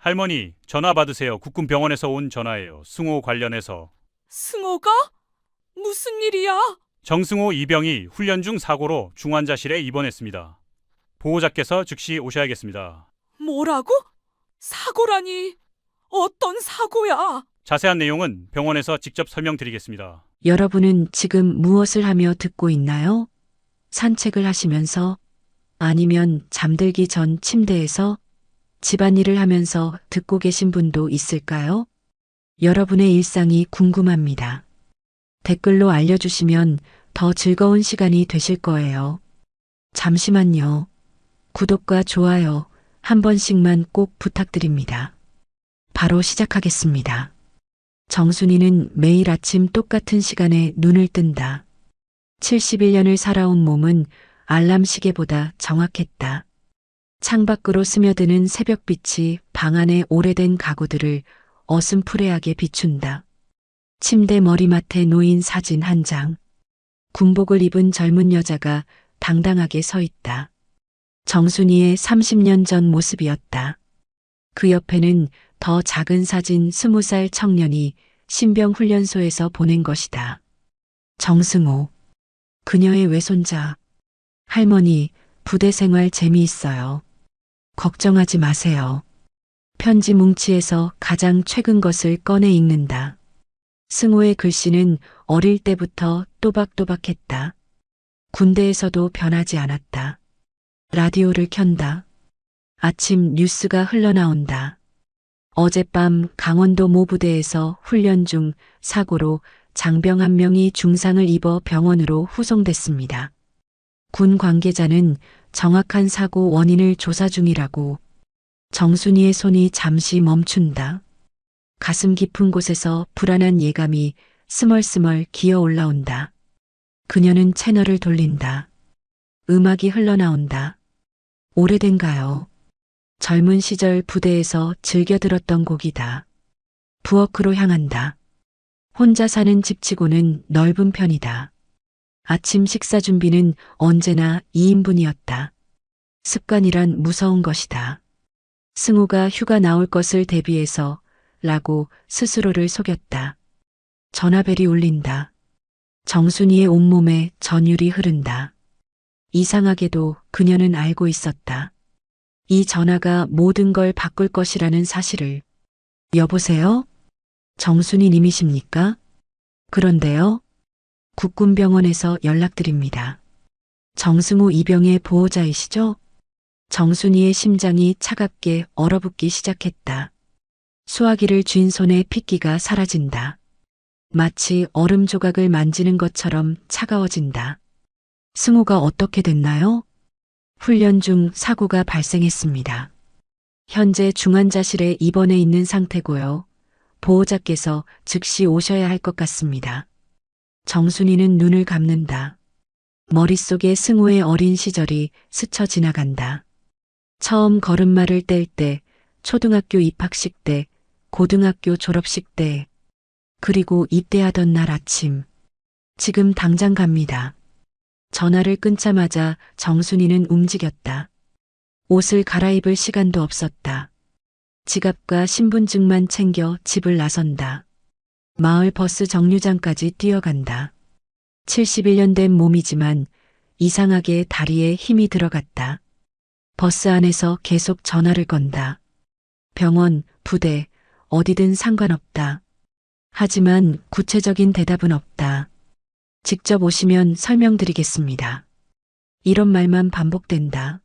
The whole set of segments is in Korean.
할머니, 전화 받으세요. 국군병원에서 온 전화예요. 승호 관련해서. 승호가? 무슨 일이야? 정승호 이병이 훈련 중 사고로 중환자실에 입원했습니다. 보호자께서 즉시 오셔야겠습니다. 뭐라고? 사고라니. 어떤 사고야? 자세한 내용은 병원에서 직접 설명드리겠습니다. 여러분은 지금 무엇을 하며 듣고 있나요? 산책을 하시면서 아니면 잠들기 전 침대에서 집안일을 하면서 듣고 계신 분도 있을까요? 여러분의 일상이 궁금합니다. 댓글로 알려주시면 더 즐거운 시간이 되실 거예요. 잠시만요. 구독과 좋아요 한 번씩만 꼭 부탁드립니다. 바로 시작하겠습니다. 정순이는 매일 아침 똑같은 시간에 눈을 뜬다. 71년을 살아온 몸은 알람 시계보다 정확했다. 창밖으로 스며드는 새벽빛이 방 안의 오래된 가구들을 어슴푸레하게 비춘다. 침대 머리맡에 놓인 사진 한 장. 군복을 입은 젊은 여자가 당당하게 서 있다. 정순이의 30년 전 모습이었다. 그 옆에는 더 작은 사진 20살 청년이 신병훈련소에서 보낸 것이다. 정승호. 그녀의 외손자. 할머니, 부대 생활 재미있어요. 걱정하지 마세요. 편지 뭉치에서 가장 최근 것을 꺼내 읽는다. 승호의 글씨는 어릴 때부터 또박또박했다. 군대에서도 변하지 않았다. 라디오를 켠다. 아침 뉴스가 흘러나온다. 어젯밤 강원도 모 부대에서 훈련 중 사고로 장병 한 명이 중상을 입어 병원으로 후송됐습니다. 군 관계자는 정확한 사고 원인을 조사 중이라고. 정순이의 손이 잠시 멈춘다. 가슴 깊은 곳에서 불안한 예감이 스멀스멀 기어 올라온다. 그녀는 채널을 돌린다. 음악이 흘러나온다. 오래된가요? 젊은 시절 부대에서 즐겨 들었던 곡이다. 부엌으로 향한다. 혼자 사는 집치고는 넓은 편이다. 아침 식사 준비는 언제나 2인분이었다. 습관이란 무서운 것이다. 승호가 휴가 나올 것을 대비해서 라고 스스로를 속였다. 전화벨이 울린다. 정순이의 온몸에 전율이 흐른다. 이상하게도 그녀는 알고 있었다. 이 전화가 모든 걸 바꿀 것이라는 사실을. 여보세요? 정순이 님이십니까? 그런데요? 국군병원에서 연락드립니다. 정승호 이병의 보호자이시죠? 정순이의 심장이 차갑게 얼어붙기 시작했다. 수화기를 쥔 손에 핏기가 사라진다. 마치 얼음 조각을 만지는 것처럼 차가워진다. 승호가 어떻게 됐나요? 훈련 중 사고가 발생했습니다. 현재 중환자실에 입원해 있는 상태고요. 보호자께서 즉시 오셔야 할 것 같습니다. 정순이는 눈을 감는다. 머릿속에 승호의 어린 시절이 스쳐 지나간다. 처음 걸음마를 뗄 때, 초등학교 입학식 때, 고등학교 졸업식 때, 그리고 입대하던 날 아침. 지금 당장 갑니다. 전화를 끊자마자 정순이는 움직였다. 옷을 갈아입을 시간도 없었다. 지갑과 신분증만 챙겨 집을 나선다. 마을 버스 정류장까지 뛰어간다. 71년 된 몸이지만 이상하게 다리에 힘이 들어갔다. 버스 안에서 계속 전화를 건다. 병원, 부대, 어디든 상관없다. 하지만 구체적인 대답은 없다. 직접 오시면 설명드리겠습니다. 이런 말만 반복된다.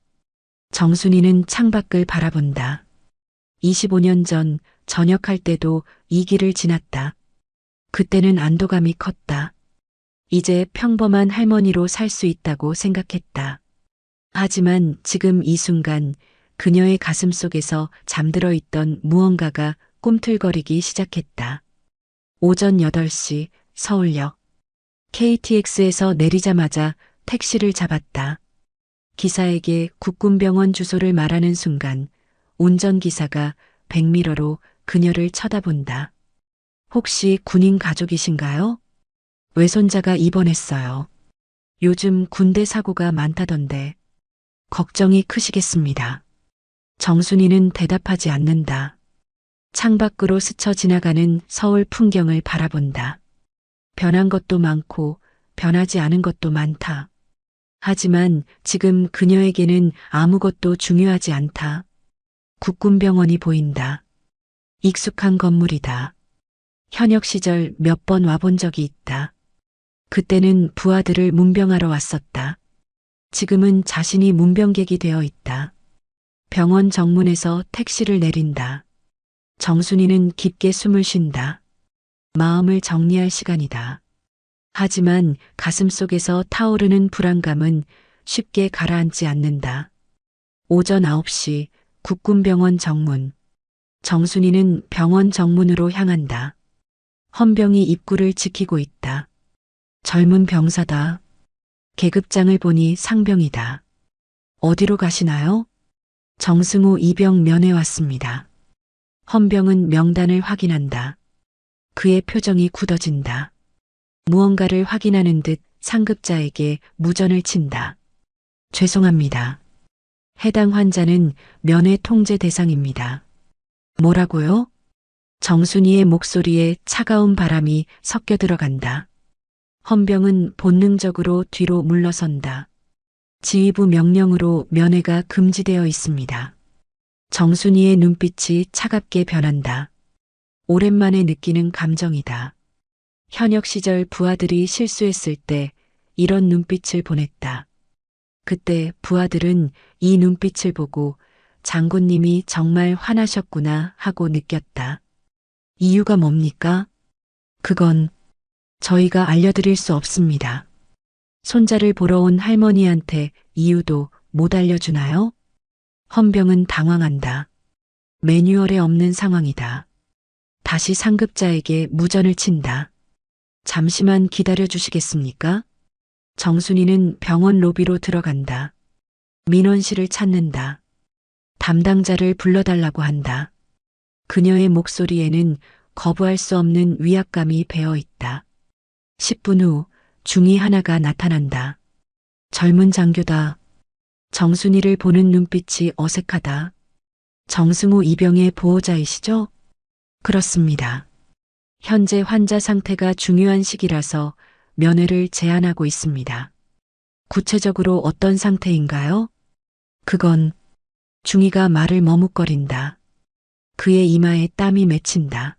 정순이는 창밖을 바라본다. 25년 전 전역할 때도 이 길을 지났다. 그때는 안도감이 컸다. 이제 평범한 할머니로 살 수 있다고 생각했다. 하지만 지금 이 순간 그녀의 가슴 속에서 잠들어 있던 무언가가 꿈틀거리기 시작했다. 오전 8시 서울역. KTX에서 내리자마자 택시를 잡았다. 기사에게 국군병원 주소를 말하는 순간 운전기사가 백미러로 그녀를 쳐다본다. 혹시 군인 가족이신가요? 외손자가 입원했어요. 요즘 군대 사고가 많다던데. 걱정이 크시겠습니다. 정순이는 대답하지 않는다. 창밖으로 스쳐 지나가는 서울 풍경을 바라본다. 변한 것도 많고 변하지 않은 것도 많다. 하지만 지금 그녀에게는 아무것도 중요하지 않다. 국군병원이 보인다. 익숙한 건물이다. 현역 시절 몇 번 와본 적이 있다. 그때는 부하들을 문병하러 왔었다. 지금은 자신이 문병객이 되어 있다. 병원 정문에서 택시를 내린다. 정순이는 깊게 숨을 쉰다. 마음을 정리할 시간이다. 하지만 가슴 속에서 타오르는 불안감은 쉽게 가라앉지 않는다. 오전 9시 국군병원 정문. 정순이는 병원 정문으로 향한다. 헌병이 입구를 지키고 있다. 젊은 병사다. 계급장을 보니 상병이다. 어디로 가시나요? 정승호 이병 면회 왔습니다. 헌병은 명단을 확인한다. 그의 표정이 굳어진다. 무언가를 확인하는 듯 상급자에게 무전을 친다. 죄송합니다. 해당 환자는 면회 통제 대상입니다. 뭐라고요? 정순이의 목소리에 차가운 바람이 섞여 들어간다. 헌병은 본능적으로 뒤로 물러선다. 지휘부 명령으로 면회가 금지되어 있습니다. 정순이의 눈빛이 차갑게 변한다. 오랜만에 느끼는 감정이다. 현역 시절 부하들이 실수했을 때 이런 눈빛을 보냈다. 그때 부하들은 이 눈빛을 보고 장군님이 정말 화나셨구나 하고 느꼈다. 이유가 뭡니까? 그건 저희가 알려드릴 수 없습니다. 손자를 보러 온 할머니한테 이유도 못 알려주나요? 헌병은 당황한다. 매뉴얼에 없는 상황이다. 다시 상급자에게 무전을 친다. 잠시만 기다려 주시겠습니까? 정순이는 병원 로비로 들어간다. 민원실을 찾는다. 담당자를 불러달라고 한다. 그녀의 목소리에는 거부할 수 없는 위압감이 배어 있다. 10분 후 중이 하나가 나타난다. 젊은 장교다. 정순이를 보는 눈빛이 어색하다. 정승호 이병의 보호자이시죠? 그렇습니다. 현재 환자 상태가 중요한 시기라서 면회를 제한하고 있습니다. 구체적으로 어떤 상태인가요? 그건 중이가 말을 머뭇거린다. 그의 이마에 땀이 맺힌다.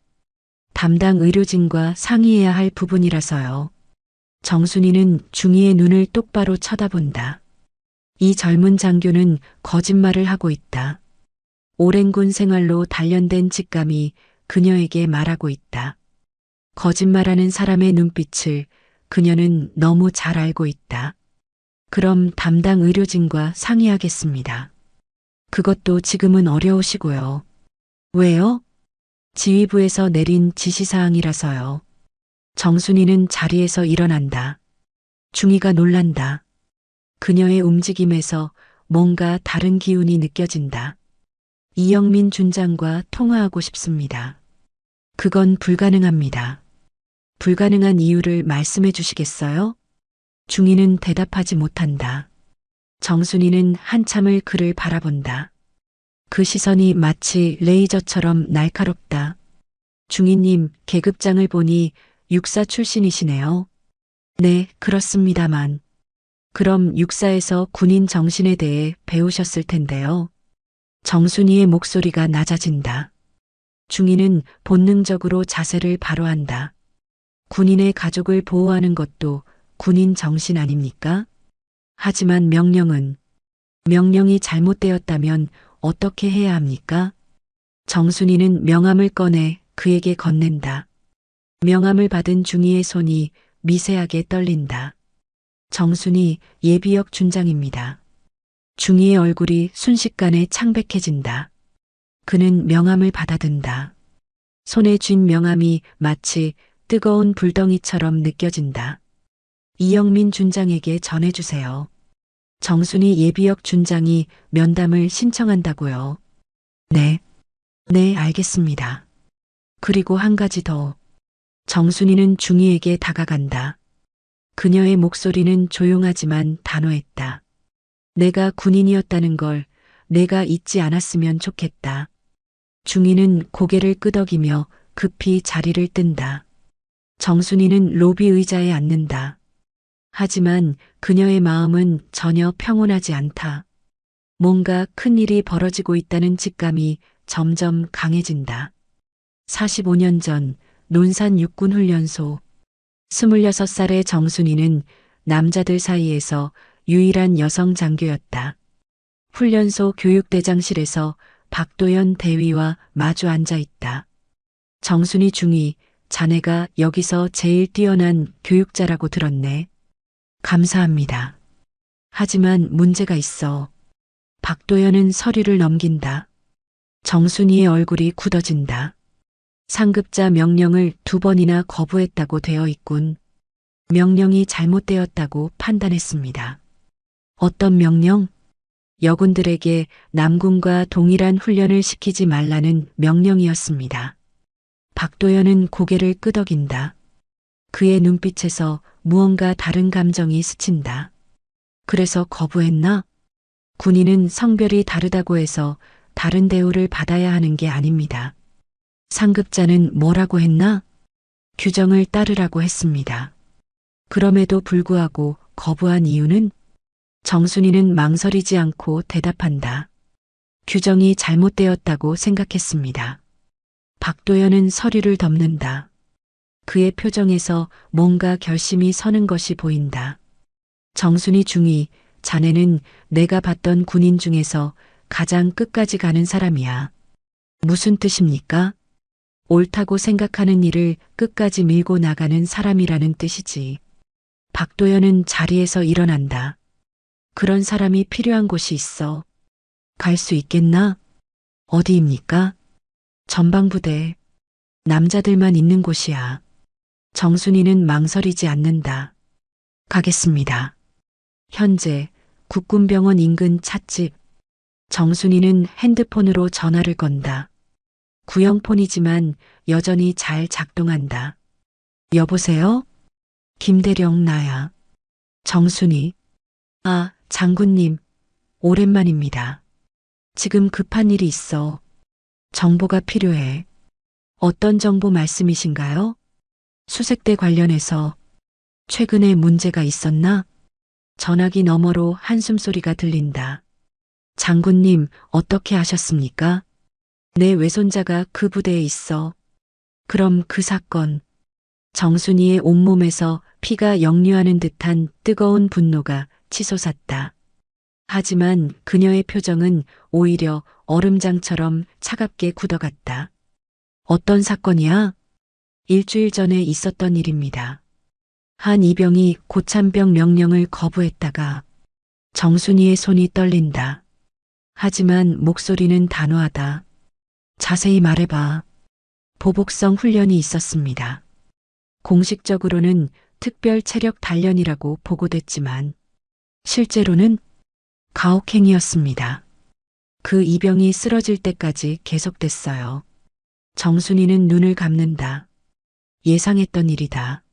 담당 의료진과 상의해야 할 부분이라서요. 정순이는 중이의 눈을 똑바로 쳐다본다. 이 젊은 장교는 거짓말을 하고 있다. 오랜 군 생활로 단련된 직감이 그녀에게 말하고 있다. 거짓말하는 사람의 눈빛을 그녀는 너무 잘 알고 있다. 그럼 담당 의료진과 상의하겠습니다. 그것도 지금은 어려우시고요. 왜요? 지휘부에서 내린 지시사항이라서요. 정순이는 자리에서 일어난다. 중이가 놀란다. 그녀의 움직임에서 뭔가 다른 기운이 느껴진다. 이영민 준장과 통화하고 싶습니다. 그건 불가능합니다. 불가능한 이유를 말씀해 주시겠어요? 중이는 대답하지 못한다. 정순이는 한참을 그를 바라본다. 그 시선이 마치 레이저처럼 날카롭다. 중이님, 계급장을 보니 육사 출신이시네요. 네, 그렇습니다만. 그럼 육사에서 군인 정신에 대해 배우셨을 텐데요. 정순이의 목소리가 낮아진다. 중이는 본능적으로 자세를 바로 한다. 군인의 가족을 보호하는 것도 군인 정신 아닙니까? 하지만 명령이 잘못되었다면 어떻게 해야 합니까? 정순이는 명함을 꺼내 그에게 건넨다. 명함을 받은 중이의 손이 미세하게 떨린다. 정순이 예비역 준장입니다. 중이의 얼굴이 순식간에 창백해진다. 그는 명함을 받아든다. 손에 쥔 명함이 마치 뜨거운 불덩이처럼 느껴진다. 이영민 준장에게 전해주세요. 정순이 예비역 준장이 면담을 신청한다고요. 네. 네, 알겠습니다. 그리고 한 가지 더. 정순이는 중이에게 다가간다. 그녀의 목소리는 조용하지만 단호했다. 내가 군인이었다는 걸 내가 잊지 않았으면 좋겠다. 중이는 고개를 끄덕이며 급히 자리를 뜬다. 정순이는 로비 의자에 앉는다. 하지만 그녀의 마음은 전혀 평온하지 않다. 뭔가 큰 일이 벌어지고 있다는 직감이 점점 강해진다. 45년 전 논산 육군훈련소. 26살의 정순이는 남자들 사이에서 유일한 여성 장교였다. 훈련소 교육대장실에서 박도연 대위와 마주 앉아 있다. 정순이 중위, 자네가 여기서 제일 뛰어난 교육자라고 들었네. 감사합니다. 하지만 문제가 있어. 박도연은 서류를 넘긴다. 정순이의 얼굴이 굳어진다. 상급자 명령을 2번이나 거부했다고 되어 있군. 명령이 잘못되었다고 판단했습니다. 어떤 명령? 여군들에게 남군과 동일한 훈련을 시키지 말라는 명령이었습니다. 박도연은 고개를 끄덕인다. 그의 눈빛에서 무언가 다른 감정이 스친다. 그래서 거부했나? 군인은 성별이 다르다고 해서 다른 대우를 받아야 하는 게 아닙니다. 상급자는 뭐라고 했나? 규정을 따르라고 했습니다. 그럼에도 불구하고 거부한 이유는? 정순이는 망설이지 않고 대답한다. 규정이 잘못되었다고 생각했습니다. 박도연은 서류를 덮는다. 그의 표정에서 뭔가 결심이 서는 것이 보인다. 정순이 중위, 자네는 내가 봤던 군인 중에서 가장 끝까지 가는 사람이야. 무슨 뜻입니까? 옳다고 생각하는 일을 끝까지 밀고 나가는 사람이라는 뜻이지. 박도연은 자리에서 일어난다. 그런 사람이 필요한 곳이 있어. 갈 수 있겠나? 어디입니까? 전방부대. 남자들만 있는 곳이야. 정순이는 망설이지 않는다. 가겠습니다. 현재 국군병원 인근 찻집. 정순이는 핸드폰으로 전화를 건다. 구형폰이지만 여전히 잘 작동한다. 여보세요? 김대령 나야. 정순이. 아, 장군님. 오랜만입니다. 지금 급한 일이 있어. 정보가 필요해. 어떤 정보 말씀이신가요? 수색대 관련해서 최근에 문제가 있었나? 전화기 너머로 한숨소리가 들린다. 장군님, 어떻게 아셨습니까? 내 외손자가 그 부대에 있어. 그럼 그 사건. 정순이의 온몸에서 피가 역류하는 듯한 뜨거운 분노가 치솟았다. 하지만 그녀의 표정은 오히려 얼음장처럼 차갑게 굳어갔다. 어떤 사건이야? 일주일 전에 있었던 일입니다. 한 이병이 고참병 명령을 거부했다가 정순이의 손이 떨린다. 하지만 목소리는 단호하다. 자세히 말해봐. 보복성 훈련이 있었습니다. 공식적으로는 특별 체력 단련이라고 보고됐지만 실제로는 가혹행위였습니다. 그 이병이 쓰러질 때까지 계속됐어요. 정순이는 눈을 감는다. 예상했던 일이다.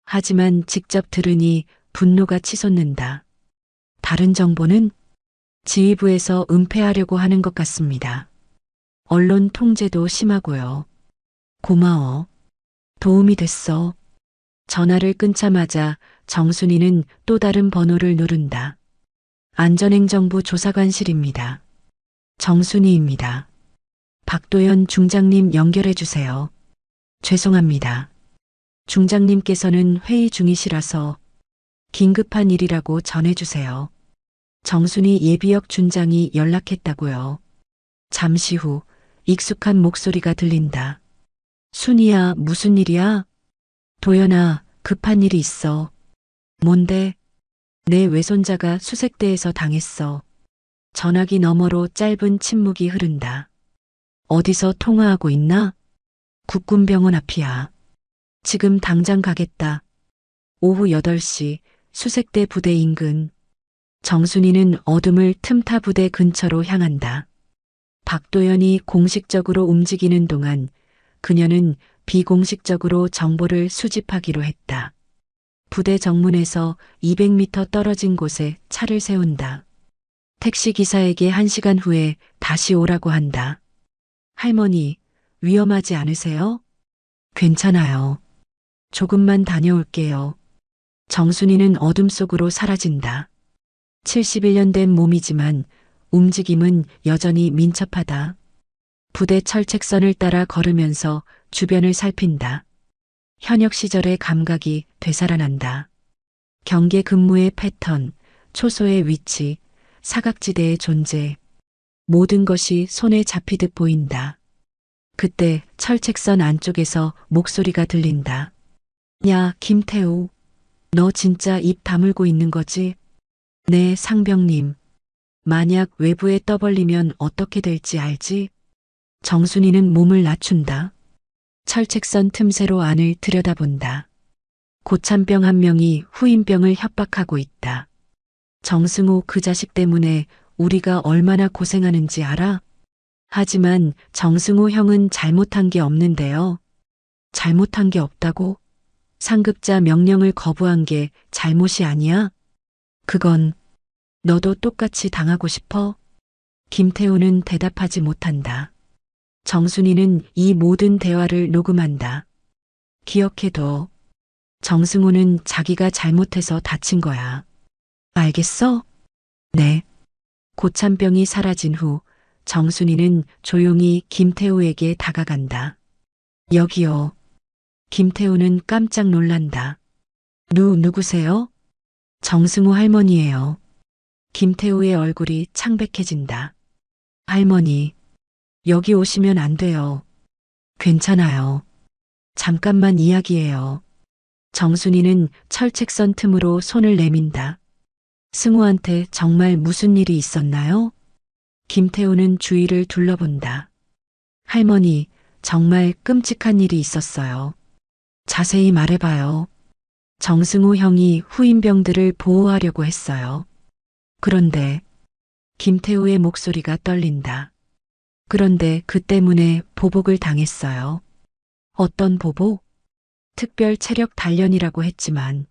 하지만 직접 들으니 분노가 치솟는다. 다른 정보는 지휘부에서 은폐하려고 하는 것 같습니다. 언론 통제도 심하고요. 고마워. 도움이 됐어. 전화를 끊자마자 정순이는 또 다른 번호를 누른다. 안전행정부 조사관실입니다. 정순이입니다. 박도연 중장님 연결해 주세요. 죄송합니다. 중장님께서는 회의 중이시라서 긴급한 일이라고 전해주세요. 정순이 예비역 준장이 연락했다고요. 잠시 후 익숙한 목소리가 들린다. 순이야, 무슨 일이야? 도연아, 급한 일이 있어. 뭔데? 내 외손자가 수색대에서 당했어. 전화기 너머로 짧은 침묵이 흐른다. 어디서 통화하고 있나? 국군병원 앞이야. 지금 당장 가겠다. 오후 8시 수색대 부대 인근. 정순이는 어둠을 틈타 부대 근처로 향한다. 박도연이 공식적으로 움직이는 동안 그녀는 비공식적으로 정보를 수집하기로 했다. 부대 정문에서 200m 떨어진 곳에 차를 세운다. 택시기사에게 1시간 후에 다시 오라고 한다. 할머니, 위험하지 않으세요? 괜찮아요. 조금만 다녀올게요. 정순이는 어둠 속으로 사라진다. 71년 된 몸이지만 움직임은 여전히 민첩하다. 부대 철책선을 따라 걸으면서 주변을 살핀다. 현역 시절의 감각이 되살아난다. 경계 근무의 패턴, 초소의 위치, 사각지대의 존재, 모든 것이 손에 잡히듯 보인다. 그때 철책선 안쪽에서 목소리가 들린다. 야, 김태우. 너 진짜 입 다물고 있는 거지? 네, 상병님. 만약 외부에 떠벌리면 어떻게 될지 알지? 정순이는 몸을 낮춘다. 철책선 틈새로 안을 들여다본다. 고참병 한 명이 후임병을 협박하고 있다. 정승호 그 자식 때문에 우리가 얼마나 고생하는지 알아? 하지만 정승호 형은 잘못한 게 없는데요. 잘못한 게 없다고? 상급자 명령을 거부한 게 잘못이 아니야? 그건 너도 똑같이 당하고 싶어? 김태우는 대답하지 못한다. 정순이는 이 모든 대화를 녹음한다. 기억해둬. 정승호는 자기가 잘못해서 다친 거야. 알겠어? 네. 고참병이 사라진 후 정순이는 조용히 김태우에게 다가간다. 여기요. 김태우는 깜짝 놀란다. 누구세요? 정승호 할머니예요. 김태우의 얼굴이 창백해진다. 할머니, 여기 오시면 안 돼요. 괜찮아요. 잠깐만 이야기해요. 정순이는 철책선 틈으로 손을 내민다. 승우한테 정말 무슨 일이 있었나요? 김태우는 주위를 둘러본다. 할머니, 정말 끔찍한 일이 있었어요. 자세히 말해봐요. 정승우 형이 후임병들을 보호하려고 했어요. 그런데 김태우의 목소리가 떨린다. 그런데 그 때문에 보복을 당했어요. 어떤 보복? 특별 체력 단련이라고 했지만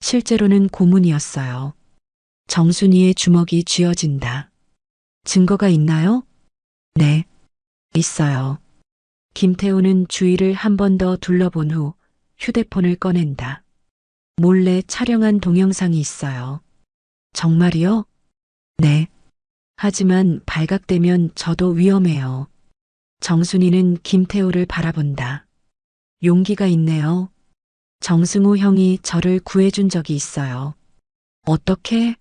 실제로는 고문이었어요. 정순이의 주먹이 쥐어진다. 증거가 있나요? 네, 있어요. 김태우는 주위를 한 번 더 둘러본 후 휴대폰을 꺼낸다. 몰래 촬영한 동영상이 있어요. 정말이요? 네. 하지만 발각되면 저도 위험해요. 정순이는 김태우를 바라본다. 용기가 있네요. 정승우 형이 저를 구해준 적이 있어요. 어떻게?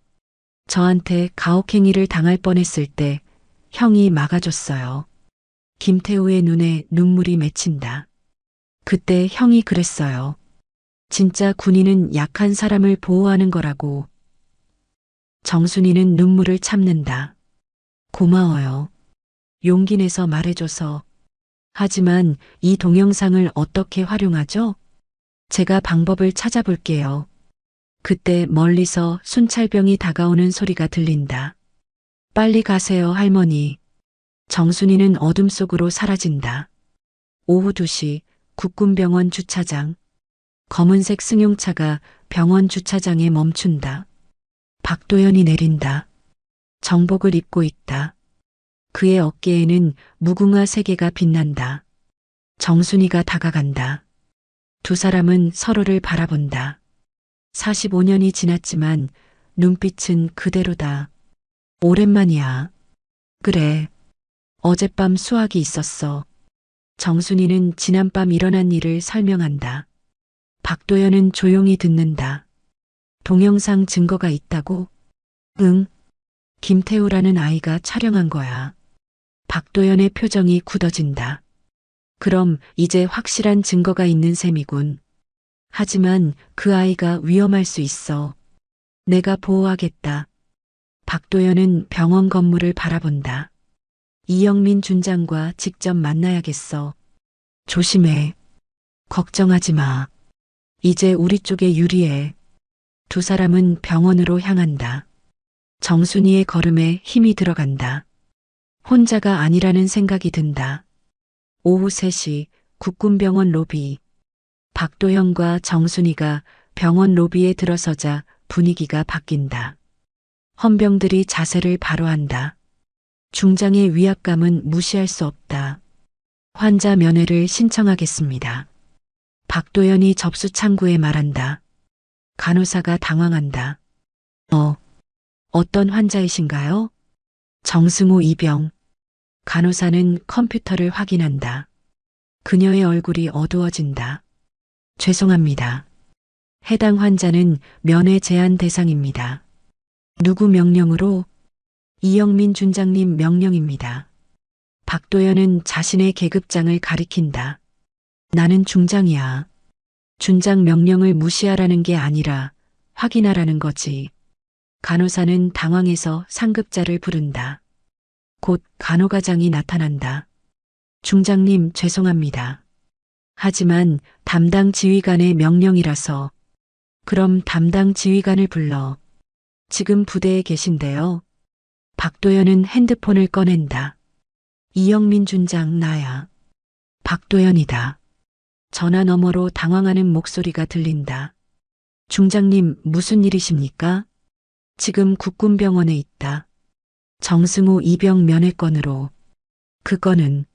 저한테 가혹행위를 당할 뻔했을 때 형이 막아줬어요. 김태우의 눈에 눈물이 맺힌다. 그때 형이 그랬어요. 진짜 군인은 약한 사람을 보호하는 거라고. 정순이는 눈물을 참는다. 고마워요. 용기 내서 말해줘서. 하지만 이 동영상을 어떻게 활용하죠? 제가 방법을 찾아볼게요. 그때 멀리서 순찰병이 다가오는 소리가 들린다. 빨리 가세요, 할머니. 정순이는 어둠 속으로 사라진다. 오후 2시 국군병원 주차장. 검은색 승용차가 병원 주차장에 멈춘다. 박도연이 내린다. 정복을 입고 있다. 그의 어깨에는 무궁화 3개가 빛난다. 정순이가 다가간다. 두 사람은 서로를 바라본다. 45년이 지났지만 눈빛은 그대로다. 오랜만이야. 그래. 어젯밤 수학이 있었어. 정순이는 지난밤 일어난 일을 설명한다. 박도연은 조용히 듣는다. 동영상 증거가 있다고? 응. 김태우라는 아이가 촬영한 거야. 박도연의 표정이 굳어진다. 그럼 이제 확실한 증거가 있는 셈이군. 하지만 그 아이가 위험할 수 있어. 내가 보호하겠다. 박도연은 병원 건물을 바라본다. 이영민 준장과 직접 만나야겠어. 조심해. 걱정하지 마. 이제 우리 쪽에 유리해. 두 사람은 병원으로 향한다. 정순이의 걸음에 힘이 들어간다. 혼자가 아니라는 생각이 든다. 오후 3시 국군병원 로비. 박도현과 정순이가 병원 로비에 들어서자 분위기가 바뀐다. 헌병들이 자세를 바로 한다. 중장의 위압감은 무시할 수 없다. 환자 면회를 신청하겠습니다. 박도연이 접수 창구에 말한다. 간호사가 당황한다. 어떤 환자이신가요? 정승호 이병. 간호사는 컴퓨터를 확인한다. 그녀의 얼굴이 어두워진다. 죄송합니다. 해당 환자는 면회 제한 대상입니다. 누구 명령으로? 이영민 준장님 명령입니다. 박도연은 자신의 계급장을 가리킨다. 나는 중장이야. 준장 명령을 무시하라는 게 아니라 확인하라는 거지. 간호사는 당황해서 상급자를 부른다. 곧 간호과장이 나타난다. 중장님 죄송합니다. 하지만 담당 지휘관의 명령이라서. 그럼 담당 지휘관을 불러. 지금 부대에 계신데요. 박도연은 핸드폰을 꺼낸다. 이영민 준장 나야. 박도연이다. 전화 너머로 당황하는 목소리가 들린다. 중장님 무슨 일이십니까? 지금 국군병원에 있다. 정승호 이병 면회건으로. 그 건은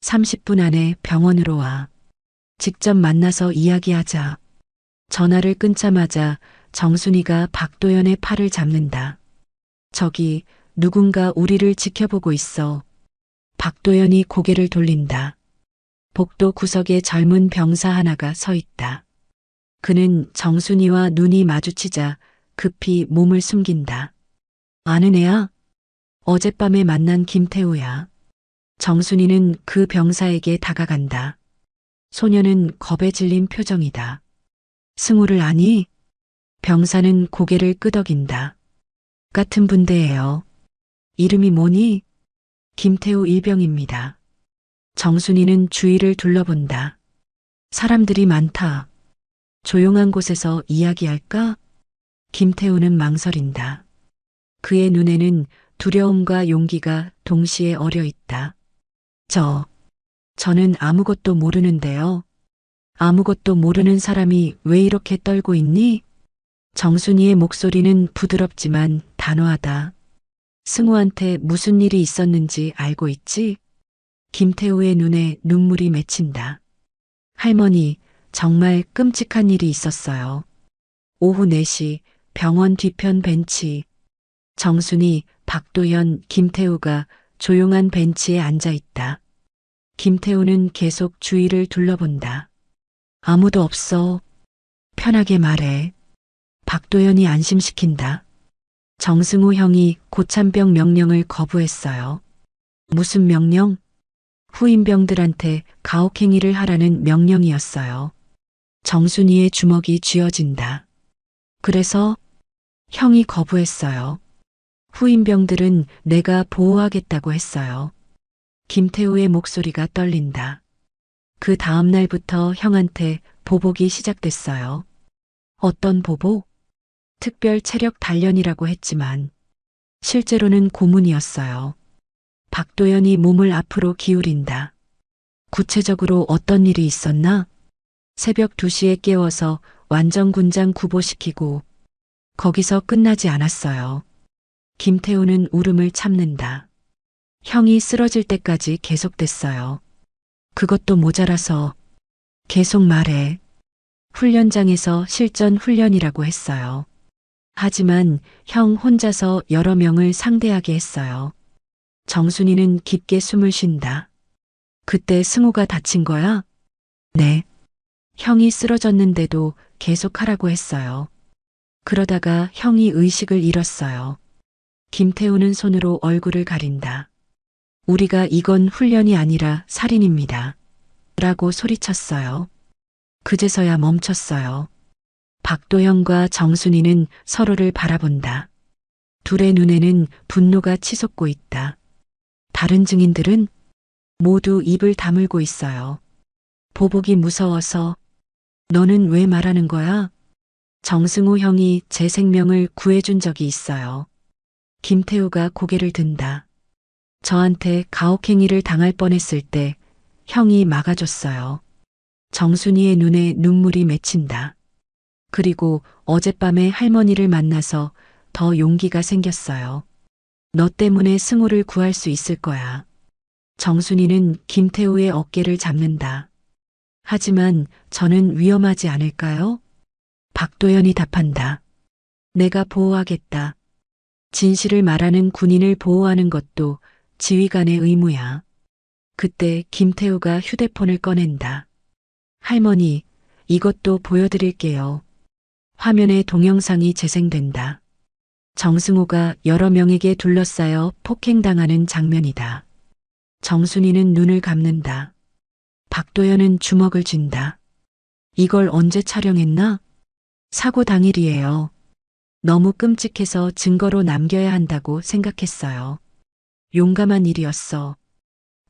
30분 안에 병원으로 와. 직접 만나서 이야기하자. 전화를 끊자마자 정순이가 박도연의 팔을 잡는다. 저기 누군가 우리를 지켜보고 있어. 박도연이 고개를 돌린다. 복도 구석에 젊은 병사 하나가 서 있다. 그는 정순이와 눈이 마주치자 급히 몸을 숨긴다. 아는 애야? 어젯밤에 만난 김태우야. 정순이는 그 병사에게 다가간다. 소녀는 겁에 질린 표정이다. 승우를 아니? 병사는 고개를 끄덕인다. 같은 분대예요. 이름이 뭐니? 김태우 일병입니다. 정순이는 주위를 둘러본다. 사람들이 많다. 조용한 곳에서 이야기할까? 김태우는 망설인다. 그의 눈에는 두려움과 용기가 동시에 어려 있다. 저는 아무것도 모르는데요. 아무것도 모르는 사람이 왜 이렇게 떨고 있니? 정순이의 목소리는 부드럽지만 단호하다. 승우한테 무슨 일이 있었는지 알고 있지? 김태우의 눈에 눈물이 맺힌다. 할머니, 정말 끔찍한 일이 있었어요. 오후 4시 병원 뒤편 벤치. 정순이, 박도연, 김태우가 조용한 벤치에 앉아 있다. 김태우는 계속 주위를 둘러본다. 아무도 없어. 편하게 말해. 박도연이 안심시킨다. 정승우 형이 고참병 명령을 거부했어요. 무슨 명령? 후임병들한테 가혹행위를 하라는 명령이었어요. 정순이의 주먹이 쥐어진다. 그래서 형이 거부했어요. 후임병들은 내가 보호하겠다고 했어요. 김태우의 목소리가 떨린다. 그 다음 날부터 형한테 보복이 시작됐어요. 어떤 보복? 특별 체력 단련이라고 했지만 실제로는 고문이었어요. 박도연이 몸을 앞으로 기울인다. 구체적으로 어떤 일이 있었나? 새벽 2시에 깨워서 완전군장 구보시키고 거기서 끝나지 않았어요. 김태우는 울음을 참는다. 형이 쓰러질 때까지 계속됐어요. 그것도 모자라서 계속 말해. 훈련장에서 실전 훈련이라고 했어요. 하지만 형 혼자서 여러 명을 상대하게 했어요. 정순이는 깊게 숨을 쉰다. 그때 승우가 다친 거야? 네. 형이 쓰러졌는데도 계속하라고 했어요. 그러다가 형이 의식을 잃었어요. 김태우는 손으로 얼굴을 가린다. 우리가 이건 훈련이 아니라 살인입니다. 라고 소리쳤어요. 그제서야 멈췄어요. 박도영과 정순이는 서로를 바라본다. 둘의 눈에는 분노가 치솟고 있다. 다른 증인들은 모두 입을 다물고 있어요. 보복이 무서워서. 너는 왜 말하는 거야? 정승우 형이 제 생명을 구해준 적이 있어요. 김태우가 고개를 든다. 저한테 가혹행위를 당할 뻔했을 때 형이 막아줬어요. 정순이의 눈에 눈물이 맺힌다. 그리고 어젯밤에 할머니를 만나서 더 용기가 생겼어요. 너 때문에 승우를 구할 수 있을 거야. 정순이는 김태우의 어깨를 잡는다. 하지만 저는 위험하지 않을까요? 박도연이 답한다. 내가 보호하겠다. 진실을 말하는 군인을 보호하는 것도 지휘관의 의무야. 그때 김태우가 휴대폰을 꺼낸다. 할머니, 이것도 보여드릴게요. 화면에 동영상이 재생된다. 정승호가 여러 명에게 둘러싸여 폭행당하는 장면이다. 정순이는 눈을 감는다. 박도연은 주먹을 쥔다. 이걸 언제 촬영했나? 사고 당일이에요. 너무 끔찍해서 증거로 남겨야 한다고 생각했어요. 용감한 일이었어.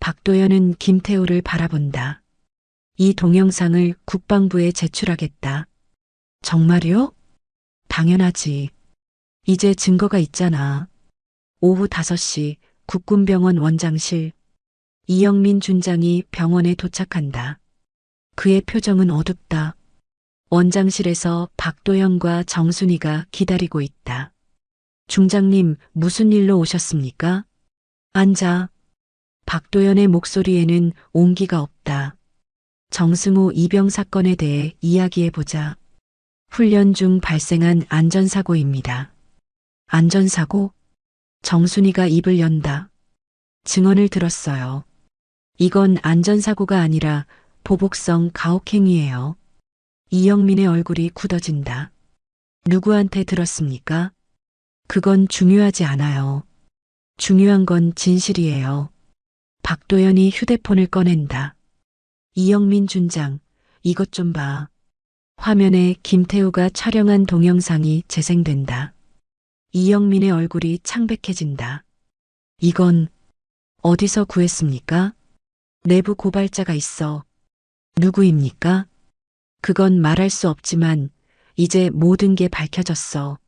박도연은 김태우를 바라본다. 이 동영상을 국방부에 제출하겠다. 정말요? 당연하지. 이제 증거가 있잖아. 오후 5시 국군병원 원장실. 이영민 준장이 병원에 도착한다. 그의 표정은 어둡다. 원장실에서 박도연과 정순이가 기다리고 있다. 중장님, 무슨 일로 오셨습니까? 앉아. 박도연의 목소리에는 온기가 없다. 정승호 이병 사건에 대해 이야기해보자. 훈련 중 발생한 안전사고입니다. 안전사고? 정순이가 입을 연다. 증언을 들었어요. 이건 안전사고가 아니라 보복성 가혹행위예요. 이영민의 얼굴이 굳어진다. 누구한테 들었습니까? 그건 중요하지 않아요. 중요한 건 진실이에요. 박도연이 휴대폰을 꺼낸다. 이영민 준장, 이것 좀 봐. 화면에 김태우가 촬영한 동영상이 재생된다. 이영민의 얼굴이 창백해진다. 이건 어디서 구했습니까? 내부 고발자가 있어. 누구입니까? 그건 말할 수 없지만 이제 모든 게 밝혀졌어.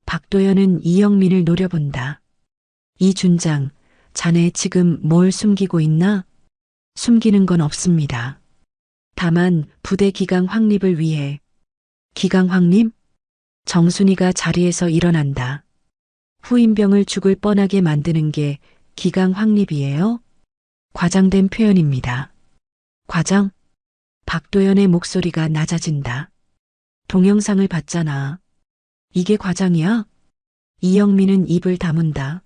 박도연은 이영민을 노려본다. 이 준장, 자네 지금 뭘 숨기고 있나? 숨기는 건 없습니다. 다만 부대 기강 확립을 위해. 기강 확립? 정순이가 자리에서 일어난다. 후임병을 죽을 뻔하게 만드는 게 기강 확립이에요? 과장된 표현입니다. 과장? 박도연의 목소리가 낮아진다. 동영상을 봤잖아. 이게 과장이야? 이영민은 입을 다문다.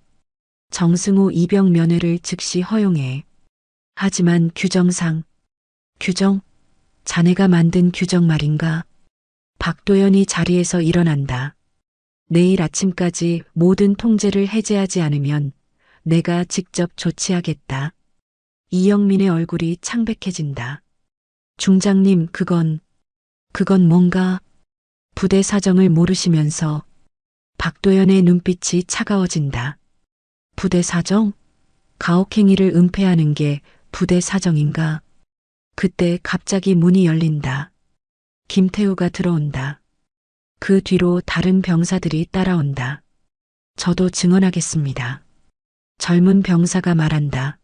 정승호 이병 면회를 즉시 허용해. 하지만 규정상. 규정? 자네가 만든 규정 말인가? 박도연이 자리에서 일어난다. 내일 아침까지 모든 통제를 해제하지 않으면 내가 직접 조치하겠다. 이영민의 얼굴이 창백해진다. 중장님, 그건 뭔가? 부대 사정을 모르시면서 박도연의 눈빛이 차가워진다. 부대 사정? 가혹행위를 은폐하는 게 부대 사정인가? 그때 갑자기 문이 열린다. 김태우가 들어온다. 그 뒤로 다른 병사들이 따라온다. 저도 증언하겠습니다. 젊은 병사가 말한다.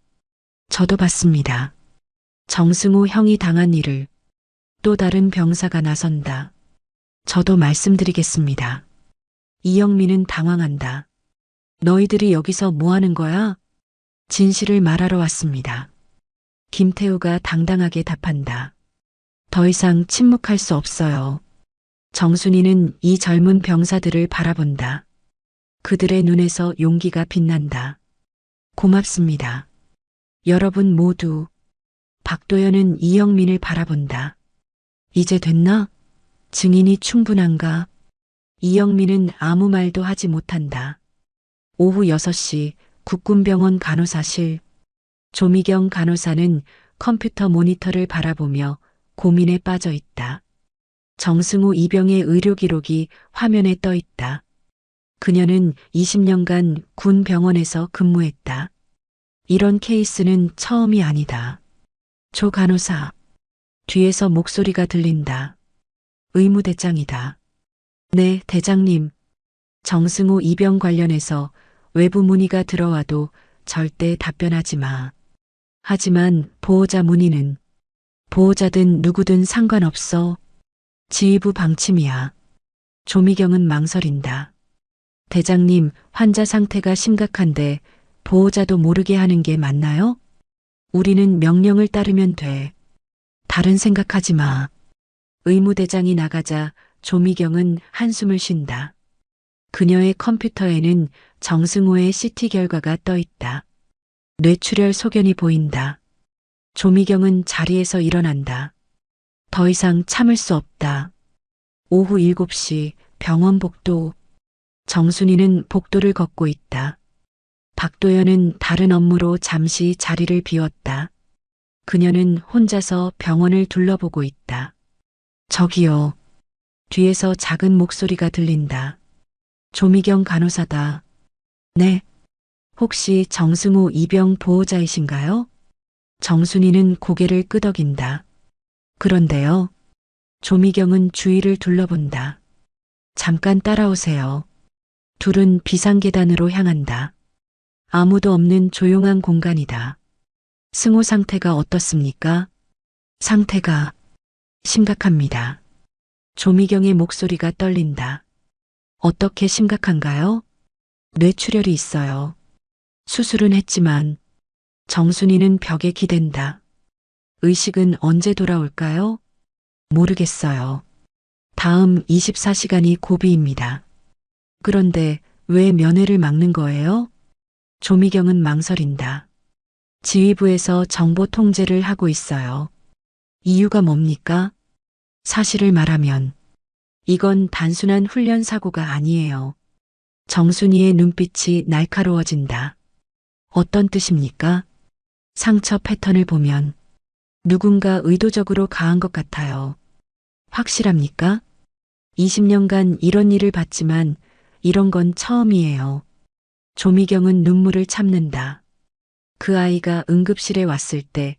저도 봤습니다. 정승호 형이 당한 일을. 또 다른 병사가 나선다. 저도 말씀드리겠습니다. 이영민은 당황한다. 너희들이 여기서 뭐 하는 거야? 진실을 말하러 왔습니다. 김태우가 당당하게 답한다. 더 이상 침묵할 수 없어요. 정순이는 이 젊은 병사들을 바라본다. 그들의 눈에서 용기가 빛난다. 고맙습니다. 여러분 모두. 박도연은 이영민을 바라본다. 이제 됐나? 증인이 충분한가? 이영민은 아무 말도 하지 못한다. 오후 6시 국군병원 간호사실. 조미경 간호사는 컴퓨터 모니터를 바라보며 고민에 빠져 있다. 정승호 이병의 의료 기록이 화면에 떠 있다. 그녀는 20년간 군 병원에서 근무했다. 이런 케이스는 처음이 아니다. 조 간호사. 뒤에서 목소리가 들린다. 의무대장이다. 네, 대장님. 정승호 이병 관련해서 외부 문의가 들어와도 절대 답변하지 마. 하지만 보호자 문의는 보호자든 누구든 상관없어. 지휘부 방침이야. 조미경은 망설인다. 대장님, 환자 상태가 심각한데 보호자도 모르게 하는 게 맞나요? 우리는 명령을 따르면 돼. 다른 생각하지 마. 의무대장이 나가자 조미경은 한숨을 쉰다. 그녀의 컴퓨터에는 정승호의 CT 결과가 떠 있다. 뇌출혈 소견이 보인다. 조미경은 자리에서 일어난다. 더 이상 참을 수 없다. 오후 7시 병원 복도. 정순이는 복도를 걷고 있다. 박도연은 다른 업무로 잠시 자리를 비웠다. 그녀는 혼자서 병원을 둘러보고 있다. 저기요. 뒤에서 작은 목소리가 들린다. 조미경 간호사다. 네. 혹시 정승호 이병 보호자이신가요? 정순이는 고개를 끄덕인다. 그런데요. 조미경은 주위를 둘러본다. 잠깐 따라오세요. 둘은 비상계단으로 향한다. 아무도 없는 조용한 공간이다. 승호 상태가 어떻습니까? 상태가 심각합니다. 조미경의 목소리가 떨린다. 어떻게 심각한가요? 뇌출혈이 있어요. 수술은 했지만 정순이는 벽에 기댄다. 의식은 언제 돌아올까요? 모르겠어요. 다음 24시간이 고비입니다. 그런데 왜 면회를 막는 거예요? 조미경은 망설인다. 지휘부에서 정보 통제를 하고 있어요. 이유가 뭡니까? 사실을 말하면 이건 단순한 훈련 사고가 아니에요. 정순이의 눈빛이 날카로워진다. 어떤 뜻입니까? 상처 패턴을 보면 누군가 의도적으로 가한 것 같아요. 확실합니까? 20년간 이런 일을 봤지만 이런 건 처음이에요. 조미경은 눈물을 참는다. 그 아이가 응급실에 왔을 때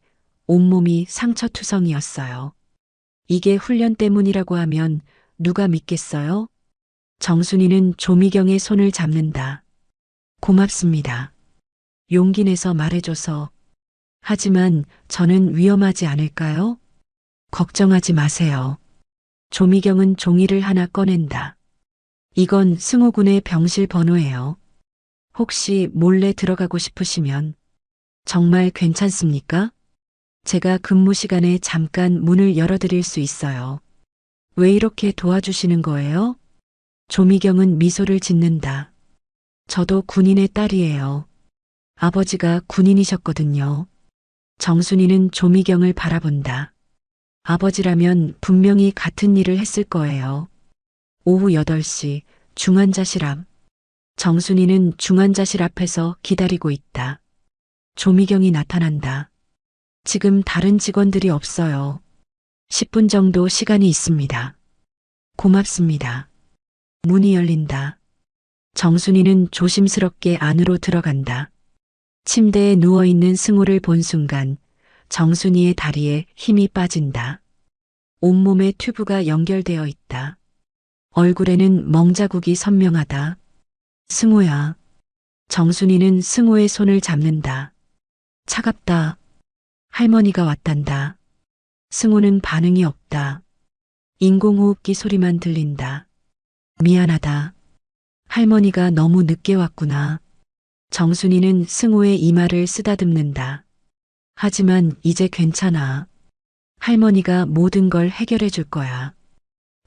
온몸이 상처투성이었어요. 이게 훈련 때문이라고 하면 누가 믿겠어요? 정순이는 조미경의 손을 잡는다. 고맙습니다. 용기 내서 말해줘서. 하지만 저는 위험하지 않을까요? 걱정하지 마세요. 조미경은 종이를 하나 꺼낸다. 이건 승호군의 병실 번호예요. 혹시 몰래 들어가고 싶으시면 정말 괜찮습니까? 제가 근무 시간에 잠깐 문을 열어드릴 수 있어요. 왜 이렇게 도와주시는 거예요? 조미경은 미소를 짓는다. 저도 군인의 딸이에요. 아버지가 군인이셨거든요. 정순이는 조미경을 바라본다. 아버지라면 분명히 같은 일을 했을 거예요. 오후 8시 중환자실 앞. 정순이는 중환자실 앞에서 기다리고 있다. 조미경이 나타난다. 지금 다른 직원들이 없어요. 10분 정도 시간이 있습니다. 고맙습니다. 문이 열린다. 정순이는 조심스럽게 안으로 들어간다. 침대에 누워있는 승호를 본 순간 정순이의 다리에 힘이 빠진다. 온몸에 튜브가 연결되어 있다. 얼굴에는 멍자국이 선명하다. 승호야. 정순이는 승호의 손을 잡는다. 차갑다. 할머니가 왔단다. 승호는 반응이 없다. 인공호흡기 소리만 들린다. 미안하다. 할머니가 너무 늦게 왔구나. 정순이는 승호의 이마를 쓰다듬는다. 하지만 이제 괜찮아. 할머니가 모든 걸 해결해 줄 거야.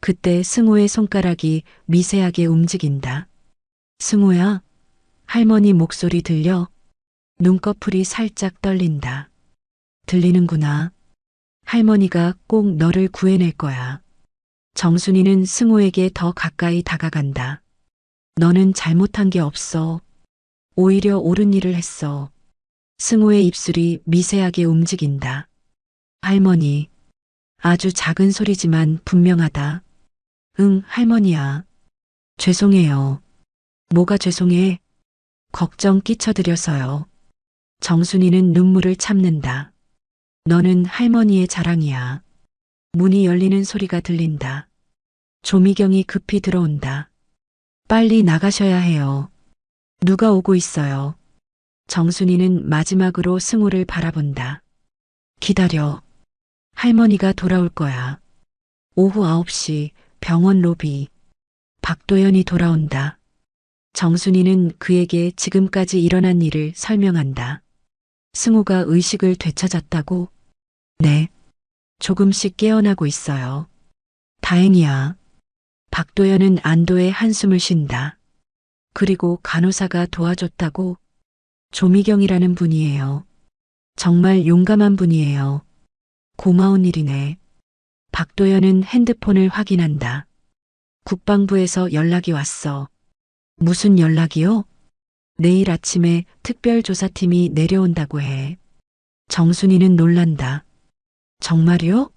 그때 승호의 손가락이 미세하게 움직인다. 승호야? 할머니 목소리 들려? 눈꺼풀이 살짝 떨린다. 들리는구나. 할머니가 꼭 너를 구해낼 거야. 정순이는 승호에게 더 가까이 다가간다. 너는 잘못한 게 없어. 오히려 옳은 일을 했어. 승호의 입술이 미세하게 움직인다. 할머니. 아주 작은 소리지만 분명하다. 응, 할머니야. 죄송해요. 뭐가 죄송해? 걱정 끼쳐드려서요. 정순이는 눈물을 참는다. 너는 할머니의 자랑이야. 문이 열리는 소리가 들린다. 조미경이 급히 들어온다. 빨리 나가셔야 해요. 누가 오고 있어요. 정순이는 마지막으로 승호를 바라본다. 기다려. 할머니가 돌아올 거야. 오후 9시 병원 로비. 박도연이 돌아온다. 정순이는 그에게 지금까지 일어난 일을 설명한다. 승호가 의식을 되찾았다고? 네. 조금씩 깨어나고 있어요. 다행이야. 박도연은 안도의 한숨을 쉰다. 그리고 간호사가 도와줬다고? 조미경이라는 분이에요. 정말 용감한 분이에요. 고마운 일이네. 박도연은 핸드폰을 확인한다. 국방부에서 연락이 왔어. 무슨 연락이요? 내일 아침에 특별조사팀이 내려온다고 해. 정순이는 놀란다. 정말요?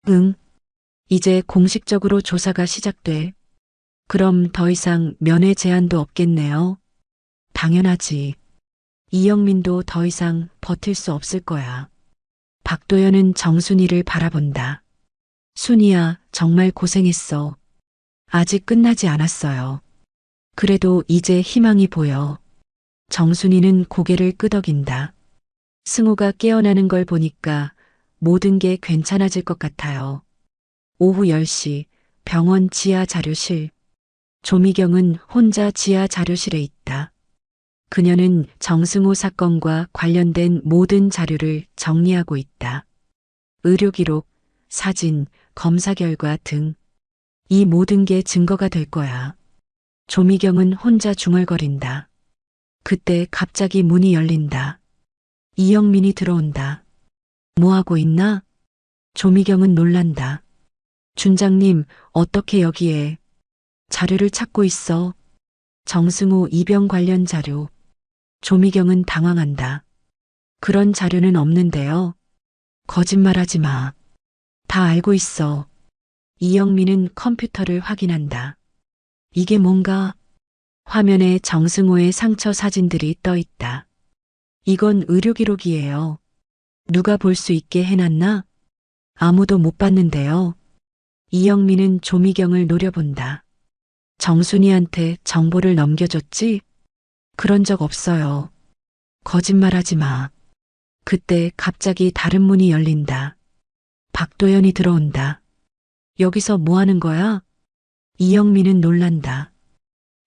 응. 이제 공식적으로 조사가 시작돼. 그럼 더 이상 면회 제한도 없겠네요. 당연하지. 이영민도 더 이상 버틸 수 없을 거야. 박도연은 정순이를 바라본다. 순이야, 정말 고생했어. 아직 끝나지 않았어요. 그래도 이제 희망이 보여. 정순이는 고개를 끄덕인다. 승호가 깨어나는 걸 보니까 모든 게 괜찮아질 것 같아요. 오후 10시 병원 지하 자료실. 조미경은 혼자 지하 자료실에 있다. 그녀는 정승호 사건과 관련된 모든 자료를 정리하고 있다. 의료 기록, 사진, 검사 결과 등. 이 모든 게 증거가 될 거야. 조미경은 혼자 중얼거린다. 그때 갑자기 문이 열린다. 이영민이 들어온다. 뭐 하고 있나? 조미경은 놀란다. 준장님, 어떻게 여기에? 자료를 찾고 있어. 정승호 입영 관련 자료. 조미경은 당황한다. 그런 자료는 없는데요. 거짓말하지 마. 다 알고 있어. 이영민은 컴퓨터를 확인한다. 이게 뭔가? 화면에 정승호의 상처 사진들이 떠 있다. 이건 의료 기록이에요. 누가 볼 수 있게 해놨나? 아무도 못 봤는데요. 이영민은 조미경을 노려본다. 정순이한테 정보를 넘겨줬지? 그런 적 없어요. 거짓말하지 마. 그때 갑자기 다른 문이 열린다. 박도연이 들어온다. 여기서 뭐 하는 거야? 이영민은 놀란다.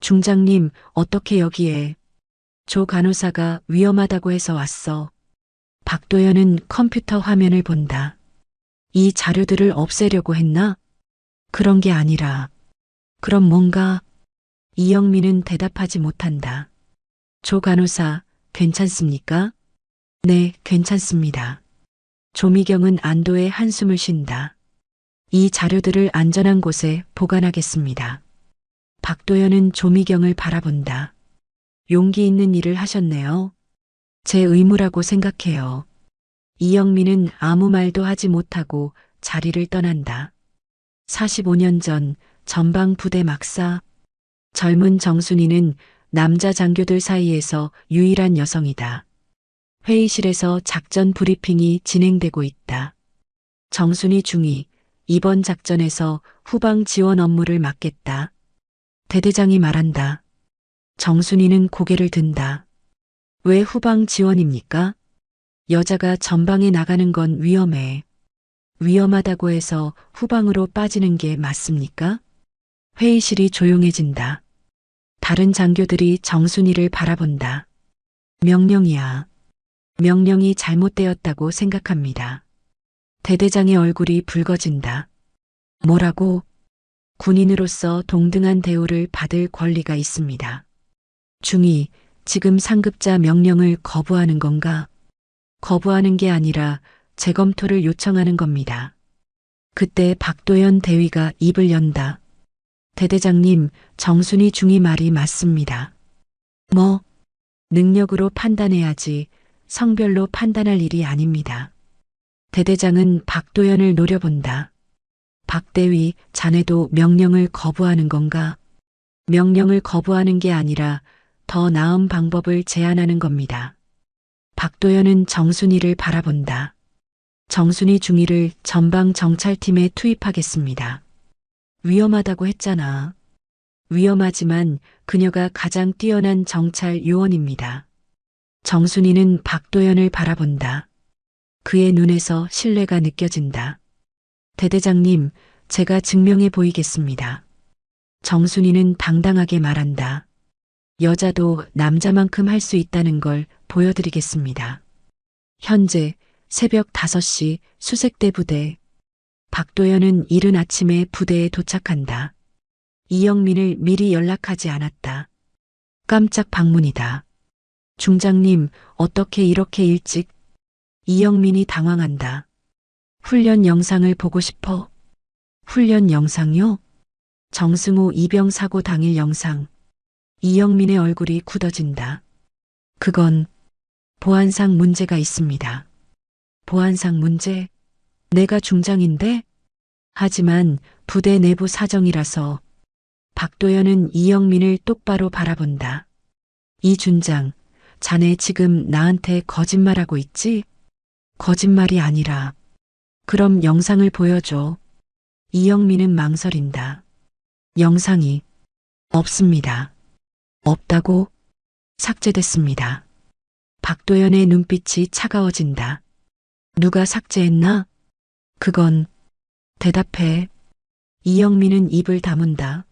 중장님, 어떻게 여기에? 조 간호사가 위험하다고 해서 왔어. 박도연은 컴퓨터 화면을 본다. 이 자료들을 없애려고 했나? 그런 게 아니라. 그럼 뭔가? 이영민은 대답하지 못한다. 조 간호사, 괜찮습니까? 네, 괜찮습니다. 조미경은 안도의 한숨을 쉰다. 이 자료들을 안전한 곳에 보관하겠습니다. 박도연은 조미경을 바라본다. 용기 있는 일을 하셨네요. 제 의무라고 생각해요. 이영민은 아무 말도 하지 못하고 자리를 떠난다. 45년 전 전방 부대 막사. 젊은 정순이는 남자 장교들 사이에서 유일한 여성이다. 회의실에서 작전 브리핑이 진행되고 있다. 정순이 중위, 이번 작전에서 후방 지원 업무를 맡겠다. 대대장이 말한다. 정순이는 고개를 든다. 왜 후방 지원입니까? 여자가 전방에 나가는 건 위험해. 위험하다고 해서 후방으로 빠지는 게 맞습니까? 회의실이 조용해진다. 다른 장교들이 정순이를 바라본다. 명령이야. 명령이 잘못되었다고 생각합니다. 대대장의 얼굴이 붉어진다. 뭐라고? 군인으로서 동등한 대우를 받을 권리가 있습니다. 중위, 지금 상급자 명령을 거부하는 건가? 거부하는 게 아니라 재검토를 요청하는 겁니다. 그때 박도연 대위가 입을 연다. 대대장님, 정순이 중위 말이 맞습니다. 뭐? 능력으로 판단해야지 성별로 판단할 일이 아닙니다. 대대장은 박도연을 노려본다. 박대위, 자네도 명령을 거부하는 건가? 명령을 거부하는 게 아니라 더 나은 방법을 제안하는 겁니다. 박도연은 정순이를 바라본다. 정순이 중위를 전방 정찰팀에 투입하겠습니다. 위험하다고 했잖아. 위험하지만 그녀가 가장 뛰어난 정찰 요원입니다. 정순이는 박도연을 바라본다. 그의 눈에서 신뢰가 느껴진다. 대대장님, 제가 증명해 보이겠습니다. 정순이는 당당하게 말한다. 여자도 남자만큼 할 수 있다는 걸 보여드리겠습니다. 현재 새벽 5시 수색대 부대. 박도연은 이른 아침에 부대에 도착한다. 이영민을 미리 연락하지 않았다. 깜짝 방문이다. 중장님, 어떻게 이렇게 일찍? 이영민이 당황한다. 훈련 영상을 보고 싶어. 훈련 영상요? 정승호 이병 사고 당일 영상. 이영민의 얼굴이 굳어진다. 그건 보안상 문제가 있습니다. 보안상 문제? 내가 중장인데? 하지만 부대 내부 사정이라서. 박도연은 이영민을 똑바로 바라본다. 이 준장, 자네 지금 나한테 거짓말하고 있지? 거짓말이 아니라. 그럼 영상을 보여줘. 이영민은 망설인다. 영상이 없습니다. 없다고? 삭제됐습니다. 박도연의 눈빛이 차가워진다. 누가 삭제했나? 그건 대답해. 이영민은 입을 다문다.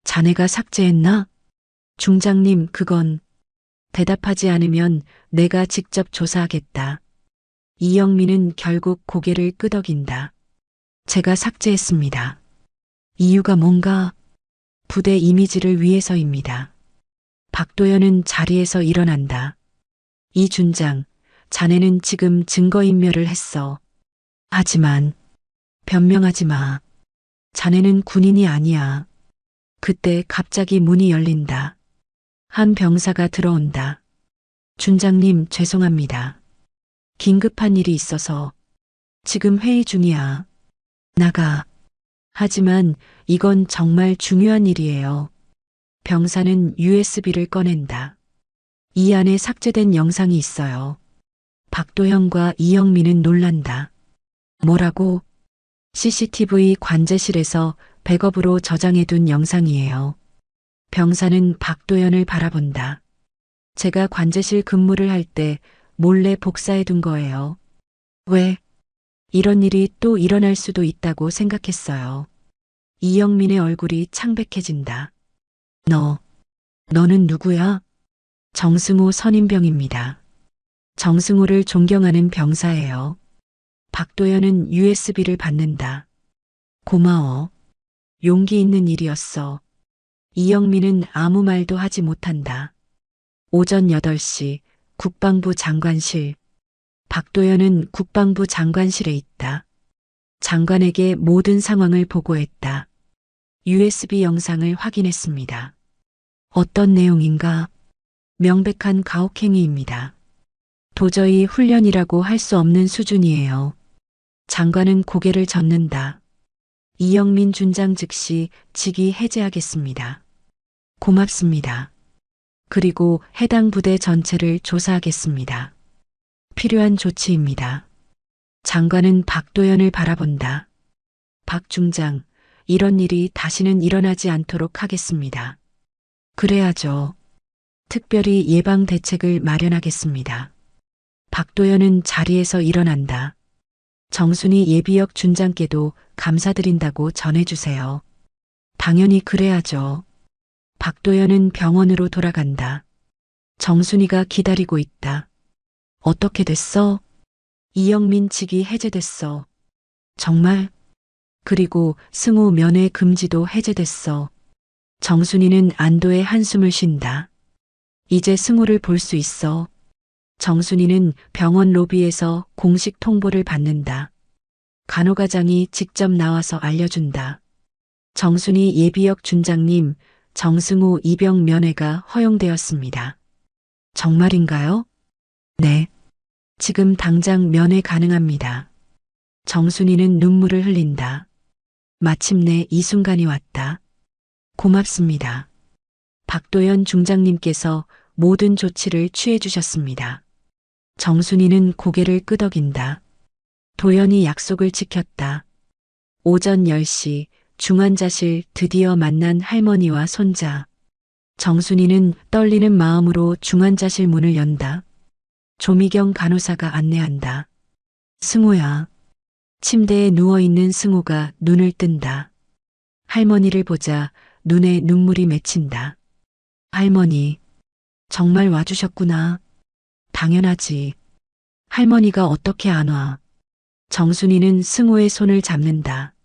자네가 삭제했나? 중장님, 그건 대답하지 않으면 내가 직접 조사하겠다. 이영민은 결국 고개를 끄덕인다. 제가 삭제했습니다. 이유가 뭔가? 부대 이미지를 위해서입니다. 박도연은 자리에서 일어난다. 이 준장, 자네는 지금 증거인멸을 했어. 하지만 변명하지 마. 자네는 군인이 아니야. 그때 갑자기 문이 열린다. 한 병사가 들어온다. 준장님, 죄송합니다. 긴급한 일이 있어서 지금 회의 중이야. 나가. 하지만 이건 정말 중요한 일이에요. 병사는 USB를 꺼낸다. 이 안에 삭제된 영상이 있어요. 박도현과 이영민은 놀란다. 뭐라고? CCTV 관제실에서 백업으로 저장해둔 영상이에요. 병사는 박도연을 바라본다. 제가 관제실 근무를 할 때 몰래 복사해둔 거예요. 왜? 이런 일이 또 일어날 수도 있다고 생각했어요. 이영민의 얼굴이 창백해진다. 너는 누구야? 정승호 선임병입니다. 정승호를 존경하는 병사예요. 박도연은 USB를 받는다. 고마워. 용기 있는 일이었어. 이영민은 아무 말도 하지 못한다. 오전 8시 국방부 장관실. 박도연은 국방부 장관실에 있다. 장관에게 모든 상황을 보고했다. USB 영상을 확인했습니다. 어떤 내용인가? 명백한 가혹행위입니다. 도저히 훈련이라고 할 수 없는 수준이에요. 장관은 고개를 젓는다. 이영민 준장 즉시 직위 해제하겠습니다. 고맙습니다. 그리고 해당 부대 전체를 조사하겠습니다. 필요한 조치입니다. 장관은 박도연을 바라본다. 박 중장, 이런 일이 다시는 일어나지 않도록 하겠습니다. 그래야죠. 특별히 예방 대책을 마련하겠습니다. 박도연은 자리에서 일어난다. 정순이 예비역 준장께도 감사드린다고 전해주세요. 당연히 그래야죠. 박도연은 병원으로 돌아간다. 정순이가 기다리고 있다. 어떻게 됐어? 이영민 직위 해제됐어. 정말? 그리고 승호 면회 금지도 해제됐어. 정순이는 안도의 한숨을 쉰다. 이제 승호를 볼 수 있어. 정순이는 병원 로비에서 공식 통보를 받는다. 간호과장이 직접 나와서 알려준다. 정순이 예비역 준장님, 정승호 이병 면회가 허용되었습니다. 정말인가요? 네. 지금 당장 면회 가능합니다. 정순이는 눈물을 흘린다. 마침내 이 순간이 왔다. 고맙습니다. 박도연 중장님께서 모든 조치를 취해 주셨습니다. 정순이는 고개를 끄덕인다. 도연이 약속을 지켰다. 오전 10시 중환자실 드디어 만난 할머니와 손자. 정순이는 떨리는 마음으로 중환자실 문을 연다. 조미경 간호사가 안내한다. 승호야. 침대에 누워있는 승호가 눈을 뜬다. 할머니를 보자 눈에 눈물이 맺힌다. 할머니, 정말 와주셨구나. 당연하지. 할머니가 어떻게 안 와? 정순이는 승호의 손을 잡는다.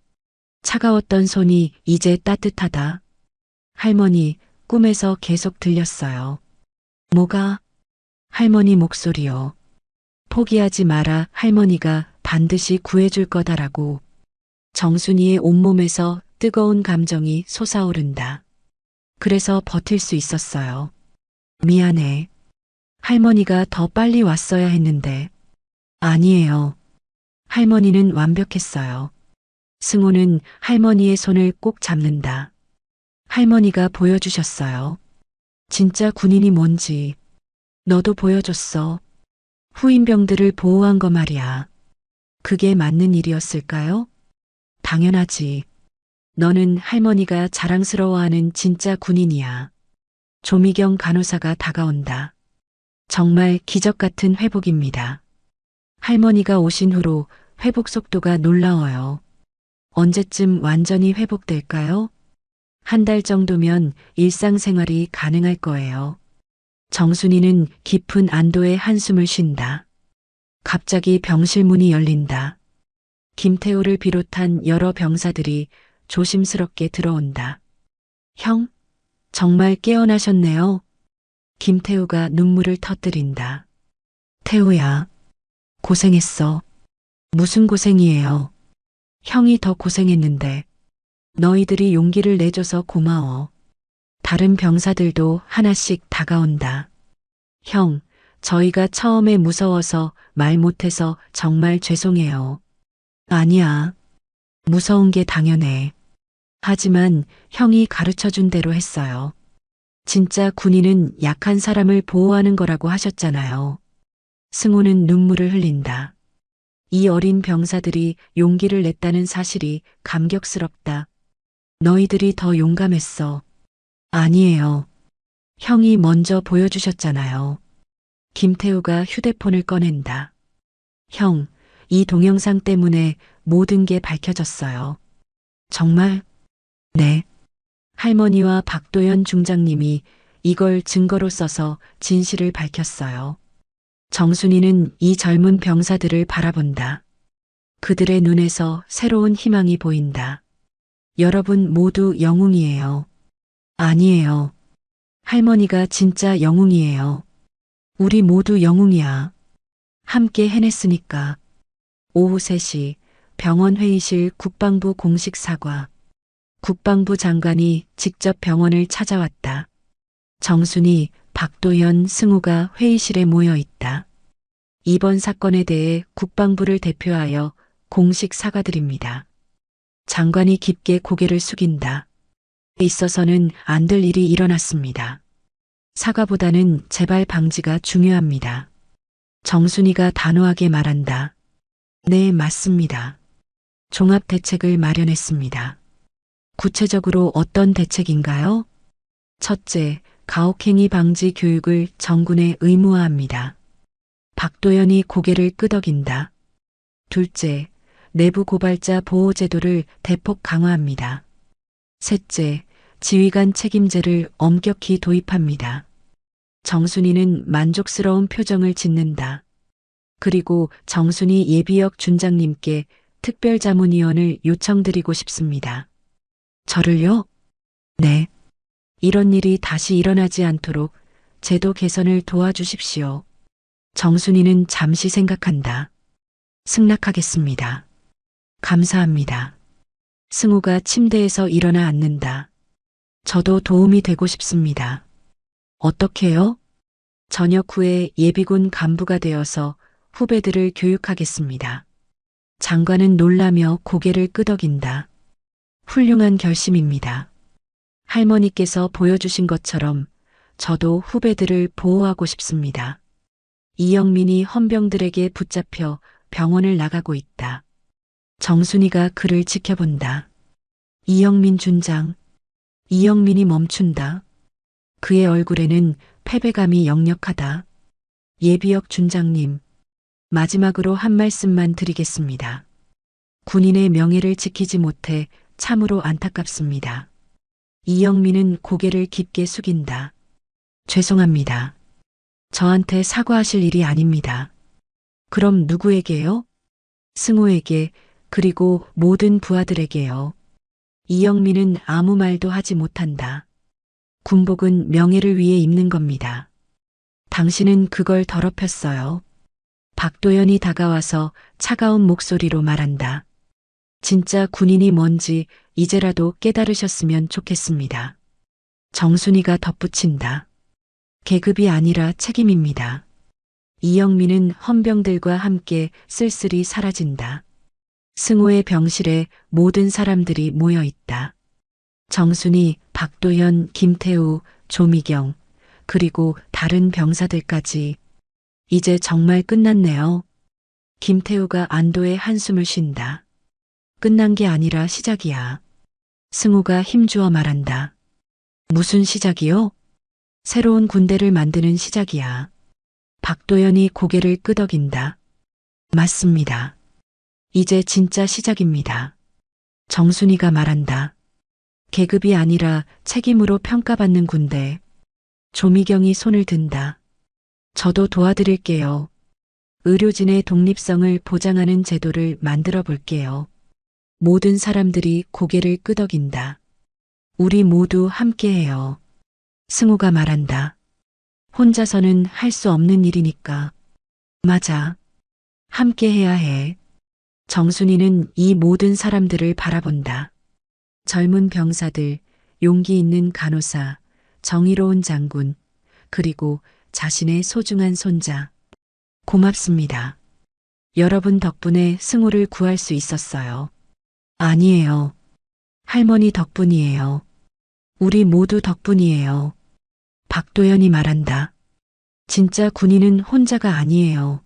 차가웠던 손이 이제 따뜻하다. 할머니, 꿈에서 계속 들렸어요. 뭐가? 할머니 목소리요. 포기하지 마라. 할머니가 반드시 구해줄 거다라고. 정순이의 온몸에서 뜨거운 감정이 솟아오른다. 그래서 버틸 수 있었어요. 미안해. 할머니가 더 빨리 왔어야 했는데. 아니에요. 할머니는 완벽했어요. 승호는 할머니의 손을 꼭 잡는다. 할머니가 보여주셨어요. 진짜 군인이 뭔지. 너도 보여줬어. 후임병들을 보호한 거 말이야. 그게 맞는 일이었을까요? 당연하지. 너는 할머니가 자랑스러워하는 진짜 군인이야. 조미경 간호사가 다가온다. 정말 기적 같은 회복입니다. 할머니가 오신 후로 회복 속도가 놀라워요. 언제쯤 완전히 회복될까요? 한 달 정도면 일상생활이 가능할 거예요. 정순이는 깊은 안도의 한숨을 쉰다. 갑자기 병실 문이 열린다. 김태우를 비롯한 여러 병사들이 조심스럽게 들어온다. 형, 정말 깨어나셨네요. 김태우가 눈물을 터뜨린다. 태우야, 고생했어. 무슨 고생이에요? 형이 더 고생했는데. 너희들이 용기를 내줘서 고마워. 다른 병사들도 하나씩 다가온다. 형, 저희가 처음에 무서워서 말 못해서 정말 죄송해요. 아니야. 무서운 게 당연해. 하지만 형이 가르쳐준 대로 했어요. 진짜 군인은 약한 사람을 보호하는 거라고 하셨잖아요. 승호는 눈물을 흘린다. 이 어린 병사들이 용기를 냈다는 사실이 감격스럽다. 너희들이 더 용감했어. 아니에요. 형이 먼저 보여주셨잖아요. 김태우가 휴대폰을 꺼낸다. 형, 이 동영상 때문에 모든 게 밝혀졌어요. 정말? 네. 할머니와 박도연 중장님이 이걸 증거로 써서 진실을 밝혔어요. 정순이는 이 젊은 병사들을 바라본다. 그들의 눈에서 새로운 희망이 보인다. 여러분 모두 영웅이에요. 아니에요. 할머니가 진짜 영웅이에요. 우리 모두 영웅이야. 함께 해냈으니까. 오후 3시 병원 회의실 국방부 공식 사과. 국방부 장관이 직접 병원을 찾아왔다. 정순이, 박도연, 승우가 회의실에 모여 있다. 이번 사건에 대해 국방부를 대표하여 공식 사과드립니다. 장관이 깊게 고개를 숙인다. 있어서는 안 될 일이 일어났습니다. 사과보다는 재발 방지가 중요합니다. 정순이가 단호하게 말한다. 네, 맞습니다. 종합 대책을 마련했습니다. 구체적으로 어떤 대책인가요? 첫째, 가혹행위 방지 교육을 전군에 의무화합니다. 박도연이 고개를 끄덕인다. 둘째, 내부 고발자 보호 제도를 대폭 강화합니다. 셋째, 지휘관 책임제를 엄격히 도입합니다. 정순이는 만족스러운 표정을 짓는다. 그리고 정순이 예비역 준장님께 특별자문위원을 요청드리고 싶습니다. 저를요? 네. 이런 일이 다시 일어나지 않도록 제도 개선을 도와주십시오. 정순이는 잠시 생각한다. 승낙하겠습니다. 감사합니다. 승우가 침대에서 일어나 앉는다. 저도 도움이 되고 싶습니다. 어떻게요? 전역 후에 예비군 간부가 되어서 후배들을 교육하겠습니다. 장관은 놀라며 고개를 끄덕인다. 훌륭한 결심입니다. 할머니께서 보여주신 것처럼 저도 후배들을 보호하고 싶습니다. 이영민이 헌병들에게 붙잡혀 병원을 나가고 있다. 정순이가 그를 지켜본다. 이영민 준장. 이영민이 멈춘다. 그의 얼굴에는 패배감이 역력하다. 예비역 준장님, 마지막으로 한 말씀만 드리겠습니다. 군인의 명예를 지키지 못해 참으로 안타깝습니다. 이영민은 고개를 깊게 숙인다. 죄송합니다. 저한테 사과하실 일이 아닙니다. 그럼 누구에게요? 승호에게, 그리고 모든 부하들에게요. 이영민은 아무 말도 하지 못한다. 군복은 명예를 위해 입는 겁니다. 당신은 그걸 더럽혔어요. 박도연이 다가와서 차가운 목소리로 말한다. 진짜 군인이 뭔지 이제라도 깨달으셨으면 좋겠습니다. 정순이가 덧붙인다. 계급이 아니라 책임입니다. 이영민은 헌병들과 함께 쓸쓸히 사라진다. 승호의 병실에 모든 사람들이 모여 있다. 정순이, 박도현, 김태우, 조미경, 그리고 다른 병사들까지. 이제 정말 끝났네요. 김태우가 안도의 한숨을 쉰다. 끝난 게 아니라 시작이야. 승호가 힘주어 말한다. 무슨 시작이요? 새로운 군대를 만드는 시작이야. 박도연이 고개를 끄덕인다. 맞습니다. 이제 진짜 시작입니다. 정순이가 말한다. 계급이 아니라 책임으로 평가받는 군대. 조미경이 손을 든다. 저도 도와드릴게요. 의료진의 독립성을 보장하는 제도를 만들어 볼게요. 모든 사람들이 고개를 끄덕인다. 우리 모두 함께해요. 승호가 말한다. 혼자서는 할 수 없는 일이니까. 맞아. 함께해야 해. 정순이는 이 모든 사람들을 바라본다. 젊은 병사들, 용기 있는 간호사, 정의로운 장군, 그리고 자신의 소중한 손자. 고맙습니다. 여러분 덕분에 승호를 구할 수 있었어요. 아니에요. 할머니 덕분이에요. 우리 모두 덕분이에요. 박도연이 말한다. 진짜 군인은 혼자가 아니에요.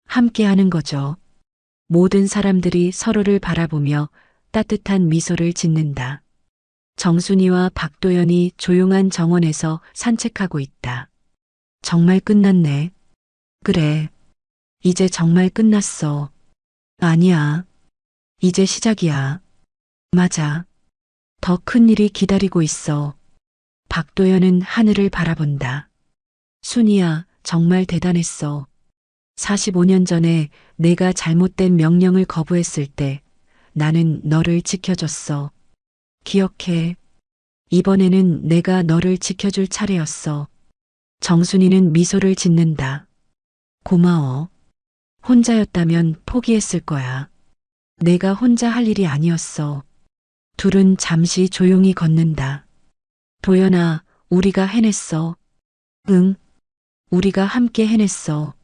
함께 하는 거죠. 모든 사람들이 서로를 바라보며 따뜻한 미소를 짓는다. 정순이와 박도연이 조용한 정원에서 산책하고 있다. 정말 끝났네. 그래. 이제 정말 끝났어. 아니야. 이제 시작이야. 맞아. 더 큰 일이 기다리고 있어. 박도연은 하늘을 바라본다. 순이야, 정말 대단했어. 45년 전에 내가 잘못된 명령을 거부했을 때 나는 너를 지켜줬어. 기억해. 이번에는 내가 너를 지켜줄 차례였어. 정순이는 미소를 짓는다. 고마워. 혼자였다면 포기했을 거야. 내가 혼자 할 일이 아니었어. 둘은 잠시 조용히 걷는다. 도연아, 우리가 해냈어. 응. 우리가 함께 해냈어.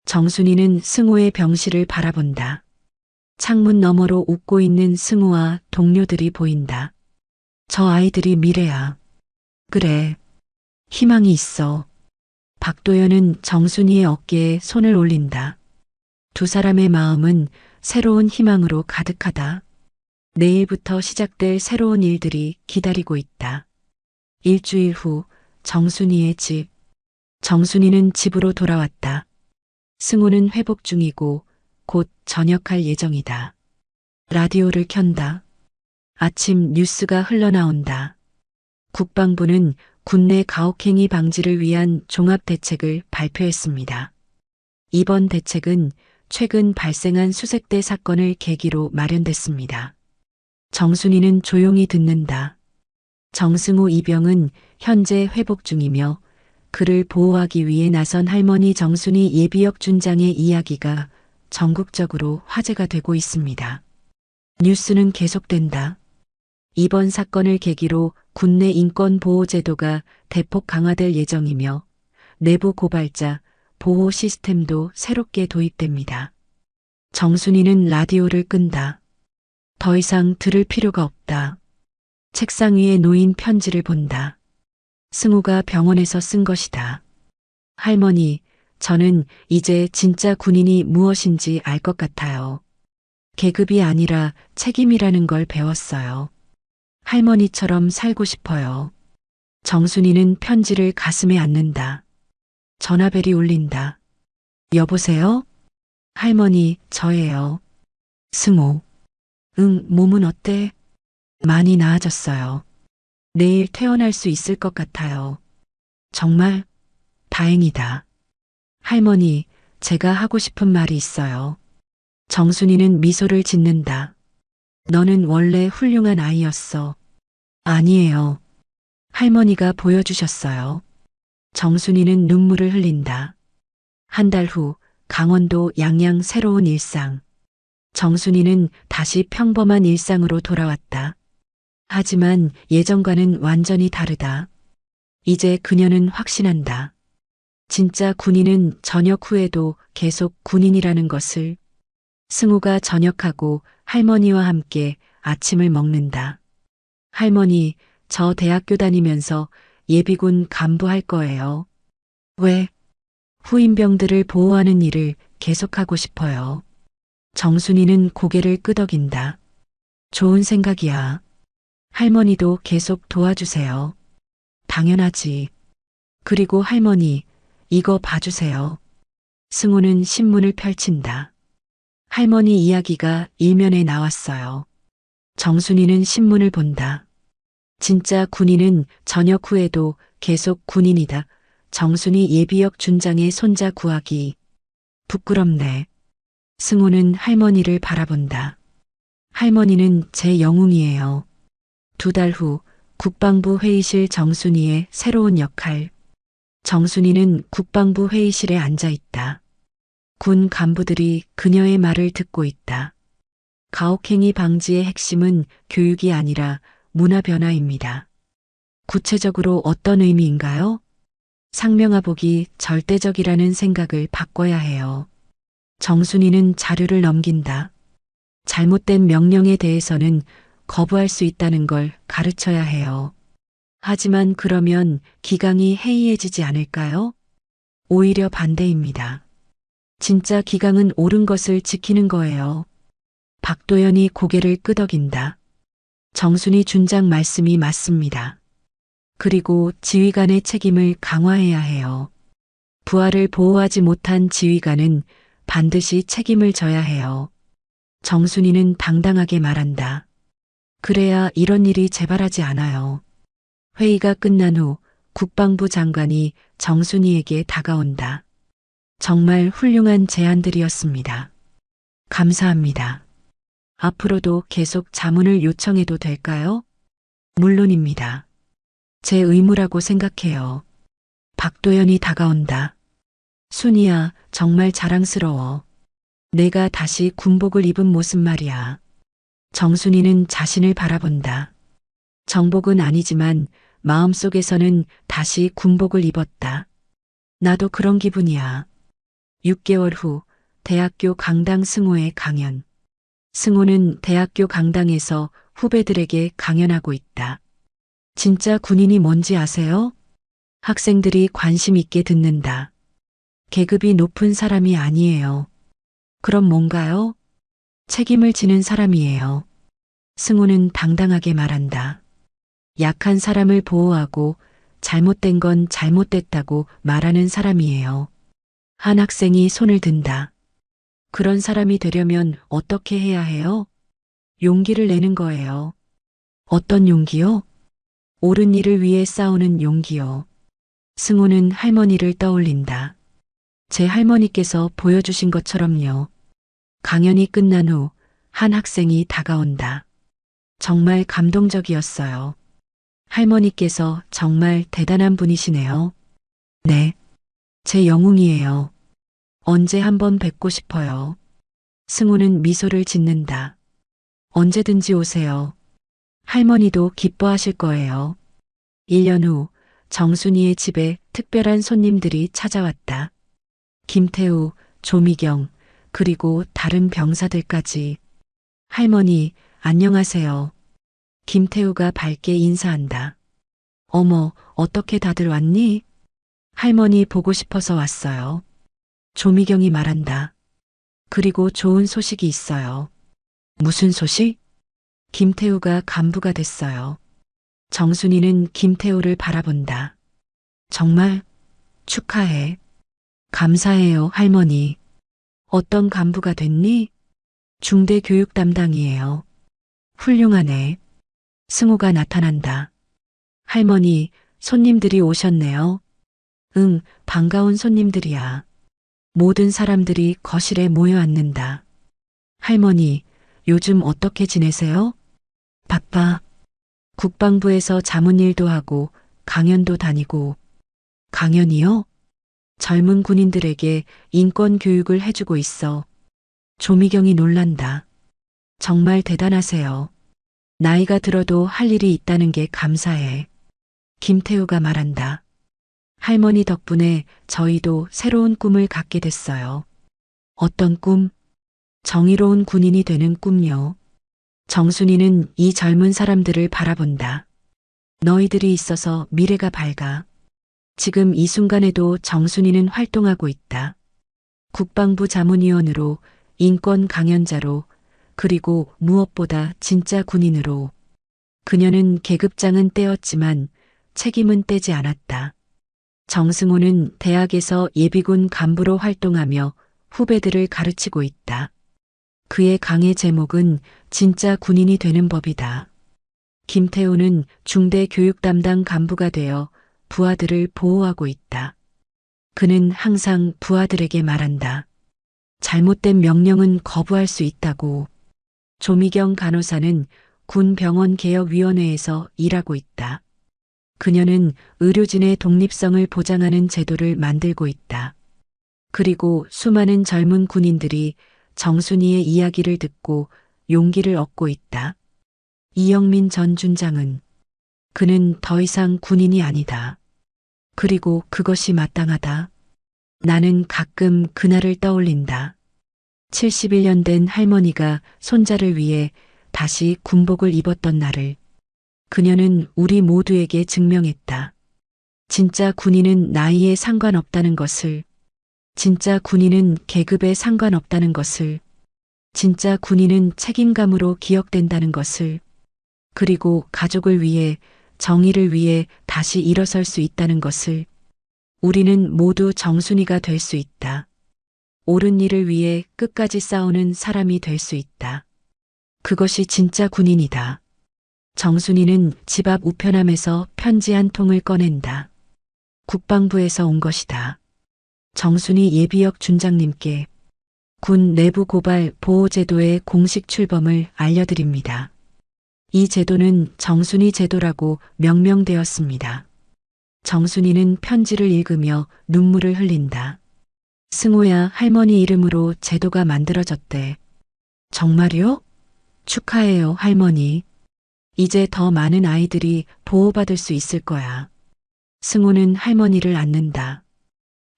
정순이는 승호의 병실을 바라본다. 창문 너머로 웃고 있는 승호와 동료들이 보인다. 저 아이들이 미래야. 그래. 희망이 있어. 박도연은 정순이의 어깨에 손을 올린다. 두 사람의 마음은 새로운 희망으로 가득하다. 내일부터 시작될 새로운 일들이 기다리고 있다. 일주일 후 정순이의 집. 정순이는 집으로 돌아왔다. 승호는 회복 중이고 곧 전역할 예정이다. 라디오를 켠다. 아침 뉴스가 흘러나온다. 국방부는 군내 가혹행위 방지를 위한 종합대책을 발표했습니다. 이번 대책은 최근 발생한 수색대 사건을 계기로 마련됐습니다. 정순이는 조용히 듣는다. 정승호 이병은 현재 회복 중이며 그를 보호하기 위해 나선 할머니 정순이 예비역 준장의 이야기가 전국적으로 화제가 되고 있습니다. 뉴스는 계속된다. 이번 사건을 계기로 군내 인권보호제도가 대폭 강화될 예정이며 내부 고발자 보호 시스템도 새롭게 도입됩니다. 정순이는 라디오를 끈다. 더 이상 들을 필요가 없다. 책상 위에 놓인 편지를 본다. 승호가 병원에서 쓴 것이다. 할머니, 저는 이제 진짜 군인이 무엇인지 알 것 같아요. 계급이 아니라 책임이라는 걸 배웠어요. 할머니처럼 살고 싶어요. 정순이는 편지를 가슴에 안는다. 전화벨이 울린다. 여보세요? 할머니, 저예요. 승호. 응, 몸은 어때? 많이 나아졌어요. 내일 퇴원할 수 있을 것 같아요. 정말? 다행이다. 할머니, 제가 하고 싶은 말이 있어요. 정순이는 미소를 짓는다. 너는 원래 훌륭한 아이였어. 아니에요. 할머니가 보여주셨어요. 정순이는 눈물을 흘린다. 한 달 후 강원도 양양 새로운 일상. 정순이는 다시 평범한 일상으로 돌아왔다. 하지만 예전과는 완전히 다르다. 이제 그녀는 확신한다. 진짜 군인은 전역 후에도 계속 군인이라는 것을. 승우가 전역하고 할머니와 함께 아침을 먹는다. 할머니, 저 대학교 다니면서 예비군 간부할 거예요. 왜? 후임병들을 보호하는 일을 계속하고 싶어요. 정순이는 고개를 끄덕인다. 좋은 생각이야. 할머니도 계속 도와주세요. 당연하지. 그리고 할머니, 이거 봐주세요. 승우는 신문을 펼친다. 할머니 이야기가 일면에 나왔어요. 정순이는 신문을 본다. 진짜 군인은 전역 후에도 계속 군인이다. 정순이 예비역 준장의 손자 구하기. 부끄럽네. 승우는 할머니를 바라본다. 할머니는 제 영웅이에요. 2달 후 국방부 회의실 정순이의 새로운 역할. 정순이는 국방부 회의실에 앉아 있다. 군 간부들이 그녀의 말을 듣고 있다. 가혹행위 방지의 핵심은 교육이 아니라 문화 변화입니다. 구체적으로 어떤 의미인가요? 상명하복이 절대적이라는 생각을 바꿔야 해요. 정순이는 자료를 넘긴다. 잘못된 명령에 대해서는 거부할 수 있다는 걸 가르쳐야 해요. 하지만 그러면 기강이 해이해지지 않을까요? 오히려 반대입니다. 진짜 기강은 옳은 것을 지키는 거예요. 박도연이 고개를 끄덕인다. 정순이 준장 말씀이 맞습니다. 그리고 지휘관의 책임을 강화해야 해요. 부하를 보호하지 못한 지휘관은 반드시 책임을 져야 해요. 정순이는 당당하게 말한다. 그래야 이런 일이 재발하지 않아요. 회의가 끝난 후 국방부 장관이 정순이에게 다가온다. 정말 훌륭한 제안들이었습니다. 감사합니다. 앞으로도 계속 자문을 요청해도 될까요? 물론입니다. 제 의무라고 생각해요. 박도연이 다가온다. 순이야, 정말 자랑스러워. 내가 다시 군복을 입은 모습 말이야. 정순이는 자신을 바라본다. 정복은 아니지만 마음속에서는 다시 군복을 입었다. 나도 그런 기분이야. 6개월 후 대학교 강당 승호의 강연. 승호는 대학교 강당에서 후배들에게 강연하고 있다. 진짜 군인이 뭔지 아세요? 학생들이 관심 있게 듣는다. 계급이 높은 사람이 아니에요. 그럼 뭔가요? 책임을 지는 사람이에요. 승호는 당당하게 말한다. 약한 사람을 보호하고 잘못된 건 잘못됐다고 말하는 사람이에요. 한 학생이 손을 든다. 그런 사람이 되려면 어떻게 해야 해요? 용기를 내는 거예요. 어떤 용기요? 옳은 일을 위해 싸우는 용기요. 승호는 할머니를 떠올린다. 제 할머니께서 보여주신 것처럼요. 강연이 끝난 후 한 학생이 다가온다. 정말 감동적이었어요. 할머니께서 정말 대단한 분이시네요. 네. 제 영웅이에요. 언제 한번 뵙고 싶어요. 승우는 미소를 짓는다. 언제든지 오세요. 할머니도 기뻐하실 거예요. 1년 후 정순이의 집에 특별한 손님들이 찾아왔다. 김태우, 조미경, 그리고 다른 병사들까지. 할머니, 안녕하세요. 김태우가 밝게 인사한다. 어머, 어떻게 다들 왔니? 할머니 보고 싶어서 왔어요. 조미경이 말한다. 그리고 좋은 소식이 있어요. 무슨 소식? 김태우가 간부가 됐어요. 정순이는 김태우를 바라본다. 정말 축하해. 감사해요, 할머니. 어떤 간부가 됐니? 중대 교육 담당이에요. 훌륭하네. 승우가 나타난다. 할머니, 손님들이 오셨네요. 응, 반가운 손님들이야. 모든 사람들이 거실에 모여 앉는다. 할머니, 요즘 어떻게 지내세요? 바빠. 국방부에서 자문일도 하고 강연도 다니고. 강연이요? 젊은 군인들에게 인권 교육을 해주고 있어. 조미경이 놀란다. 정말 대단하세요. 나이가 들어도 할 일이 있다는 게 감사해. 김태우가 말한다. 할머니 덕분에 저희도 새로운 꿈을 갖게 됐어요. 어떤 꿈? 정의로운 군인이 되는 꿈요. 정순이는 이 젊은 사람들을 바라본다. 너희들이 있어서 미래가 밝아. 지금 이 순간에도 정순이는 활동하고 있다. 국방부 자문위원으로, 인권 강연자로, 그리고 무엇보다 진짜 군인으로. 그녀는 계급장은 떼었지만 책임은 떼지 않았다. 정승호는 대학에서 예비군 간부로 활동하며 후배들을 가르치고 있다. 그의 강의 제목은 진짜 군인이 되는 법이다. 김태우는 중대 교육 담당 간부가 되어 부하들을 보호하고 있다. 그는 항상 부하들에게 말한다. 잘못된 명령은 거부할 수 있다고. 조미경 간호사는 군병원개혁위원회에서 일하고 있다. 그녀는 의료진의 독립성을 보장하는 제도를 만들고 있다. 그리고 수많은 젊은 군인들이 정순이의 이야기를 듣고 용기를 얻고 있다. 이영민 전 준장은 그는 더 이상 군인이 아니다. 그리고 그것이 마땅하다. 나는 가끔 그날을 떠올린다. 71년 된 할머니가 손자를 위해 다시 군복을 입었던 날을. 그녀는 우리 모두에게 증명했다. 진짜 군인은 나이에 상관없다는 것을. 진짜 군인은 계급에 상관없다는 것을. 진짜 군인은 책임감으로 기억된다는 것을. 그리고 가족을 위해, 정의를 위해 다시 일어설 수 있다는 것을. 우리는 모두 정순이가 될 수 있다. 옳은 일을 위해 끝까지 싸우는 사람이 될 수 있다. 그것이 진짜 군인이다. 정순이는 집 앞 우편함에서 편지 한 통을 꺼낸다. 국방부에서 온 것이다. 정순이 예비역 준장님께 군 내부 고발 보호 제도의 공식 출범을 알려드립니다. 이 제도는 정순이 제도라고 명명되었습니다. 정순이는 편지를 읽으며 눈물을 흘린다. 승호야, 할머니 이름으로 제도가 만들어졌대. 정말요? 축하해요, 할머니. 이제 더 많은 아이들이 보호받을 수 있을 거야. 승호는 할머니를 안는다.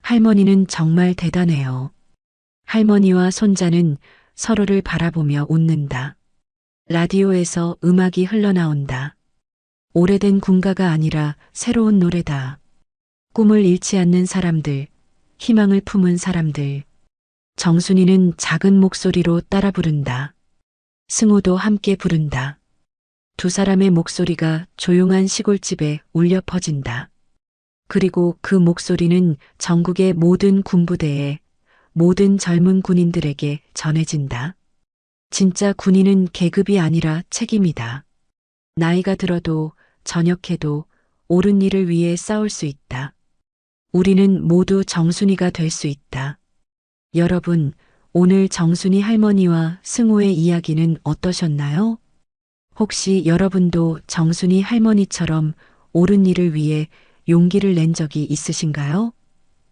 할머니는 정말 대단해요. 할머니와 손자는 서로를 바라보며 웃는다. 라디오에서 음악이 흘러나온다. 오래된 군가가 아니라 새로운 노래다. 꿈을 잃지 않는 사람들, 희망을 품은 사람들. 정순이는 작은 목소리로 따라 부른다. 승호도 함께 부른다. 두 사람의 목소리가 조용한 시골집에 울려 퍼진다. 그리고 그 목소리는 전국의 모든 군부대에, 모든 젊은 군인들에게 전해진다. 진짜 군인은 계급이 아니라 책임이다. 나이가 들어도 전역해도 옳은 일을 위해 싸울 수 있다. 우리는 모두 정순이가 될 수 있다. 여러분, 오늘 정순이 할머니와 승호의 이야기는 어떠셨나요? 혹시 여러분도 정순이 할머니처럼 옳은 일을 위해 용기를 낸 적이 있으신가요?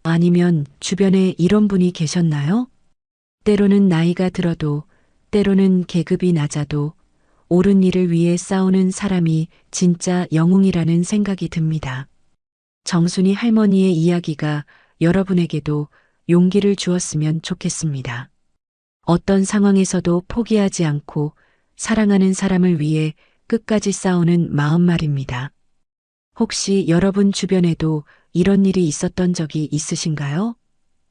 아니면 주변에 이런 분이 계셨나요? 때로는 나이가 들어도, 때로는 계급이 낮아도 옳은 일을 위해 싸우는 사람이 진짜 영웅이라는 생각이 듭니다. 정순이 할머니의 이야기가 여러분에게도 용기를 주었으면 좋겠습니다. 어떤 상황에서도 포기하지 않고 사랑하는 사람을 위해 끝까지 싸우는 마음 말입니다. 혹시 여러분 주변에도 이런 일이 있었던 적이 있으신가요?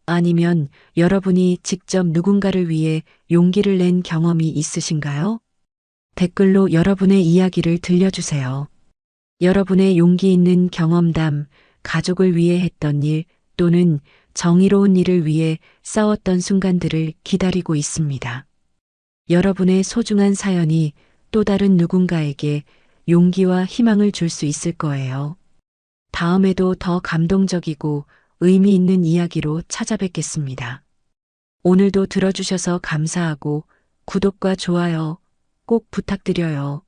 아니면 여러분이 직접 누군가를 위해 용기를 낸 경험이 있으신가요? 댓글로 여러분의 이야기를 들려주세요. 여러분의 용기 있는 경험담, 가족을 위해 했던 일 또는 정의로운 일을 위해 싸웠던 순간들을 기다리고 있습니다. 여러분의 소중한 사연이 또 다른 누군가에게 용기와 희망을 줄 수 있을 거예요. 다음에도 더 감동적이고 의미 있는 이야기로 찾아뵙겠습니다. 오늘도 들어주셔서 감사하고 구독과 좋아요 꼭 부탁드려요.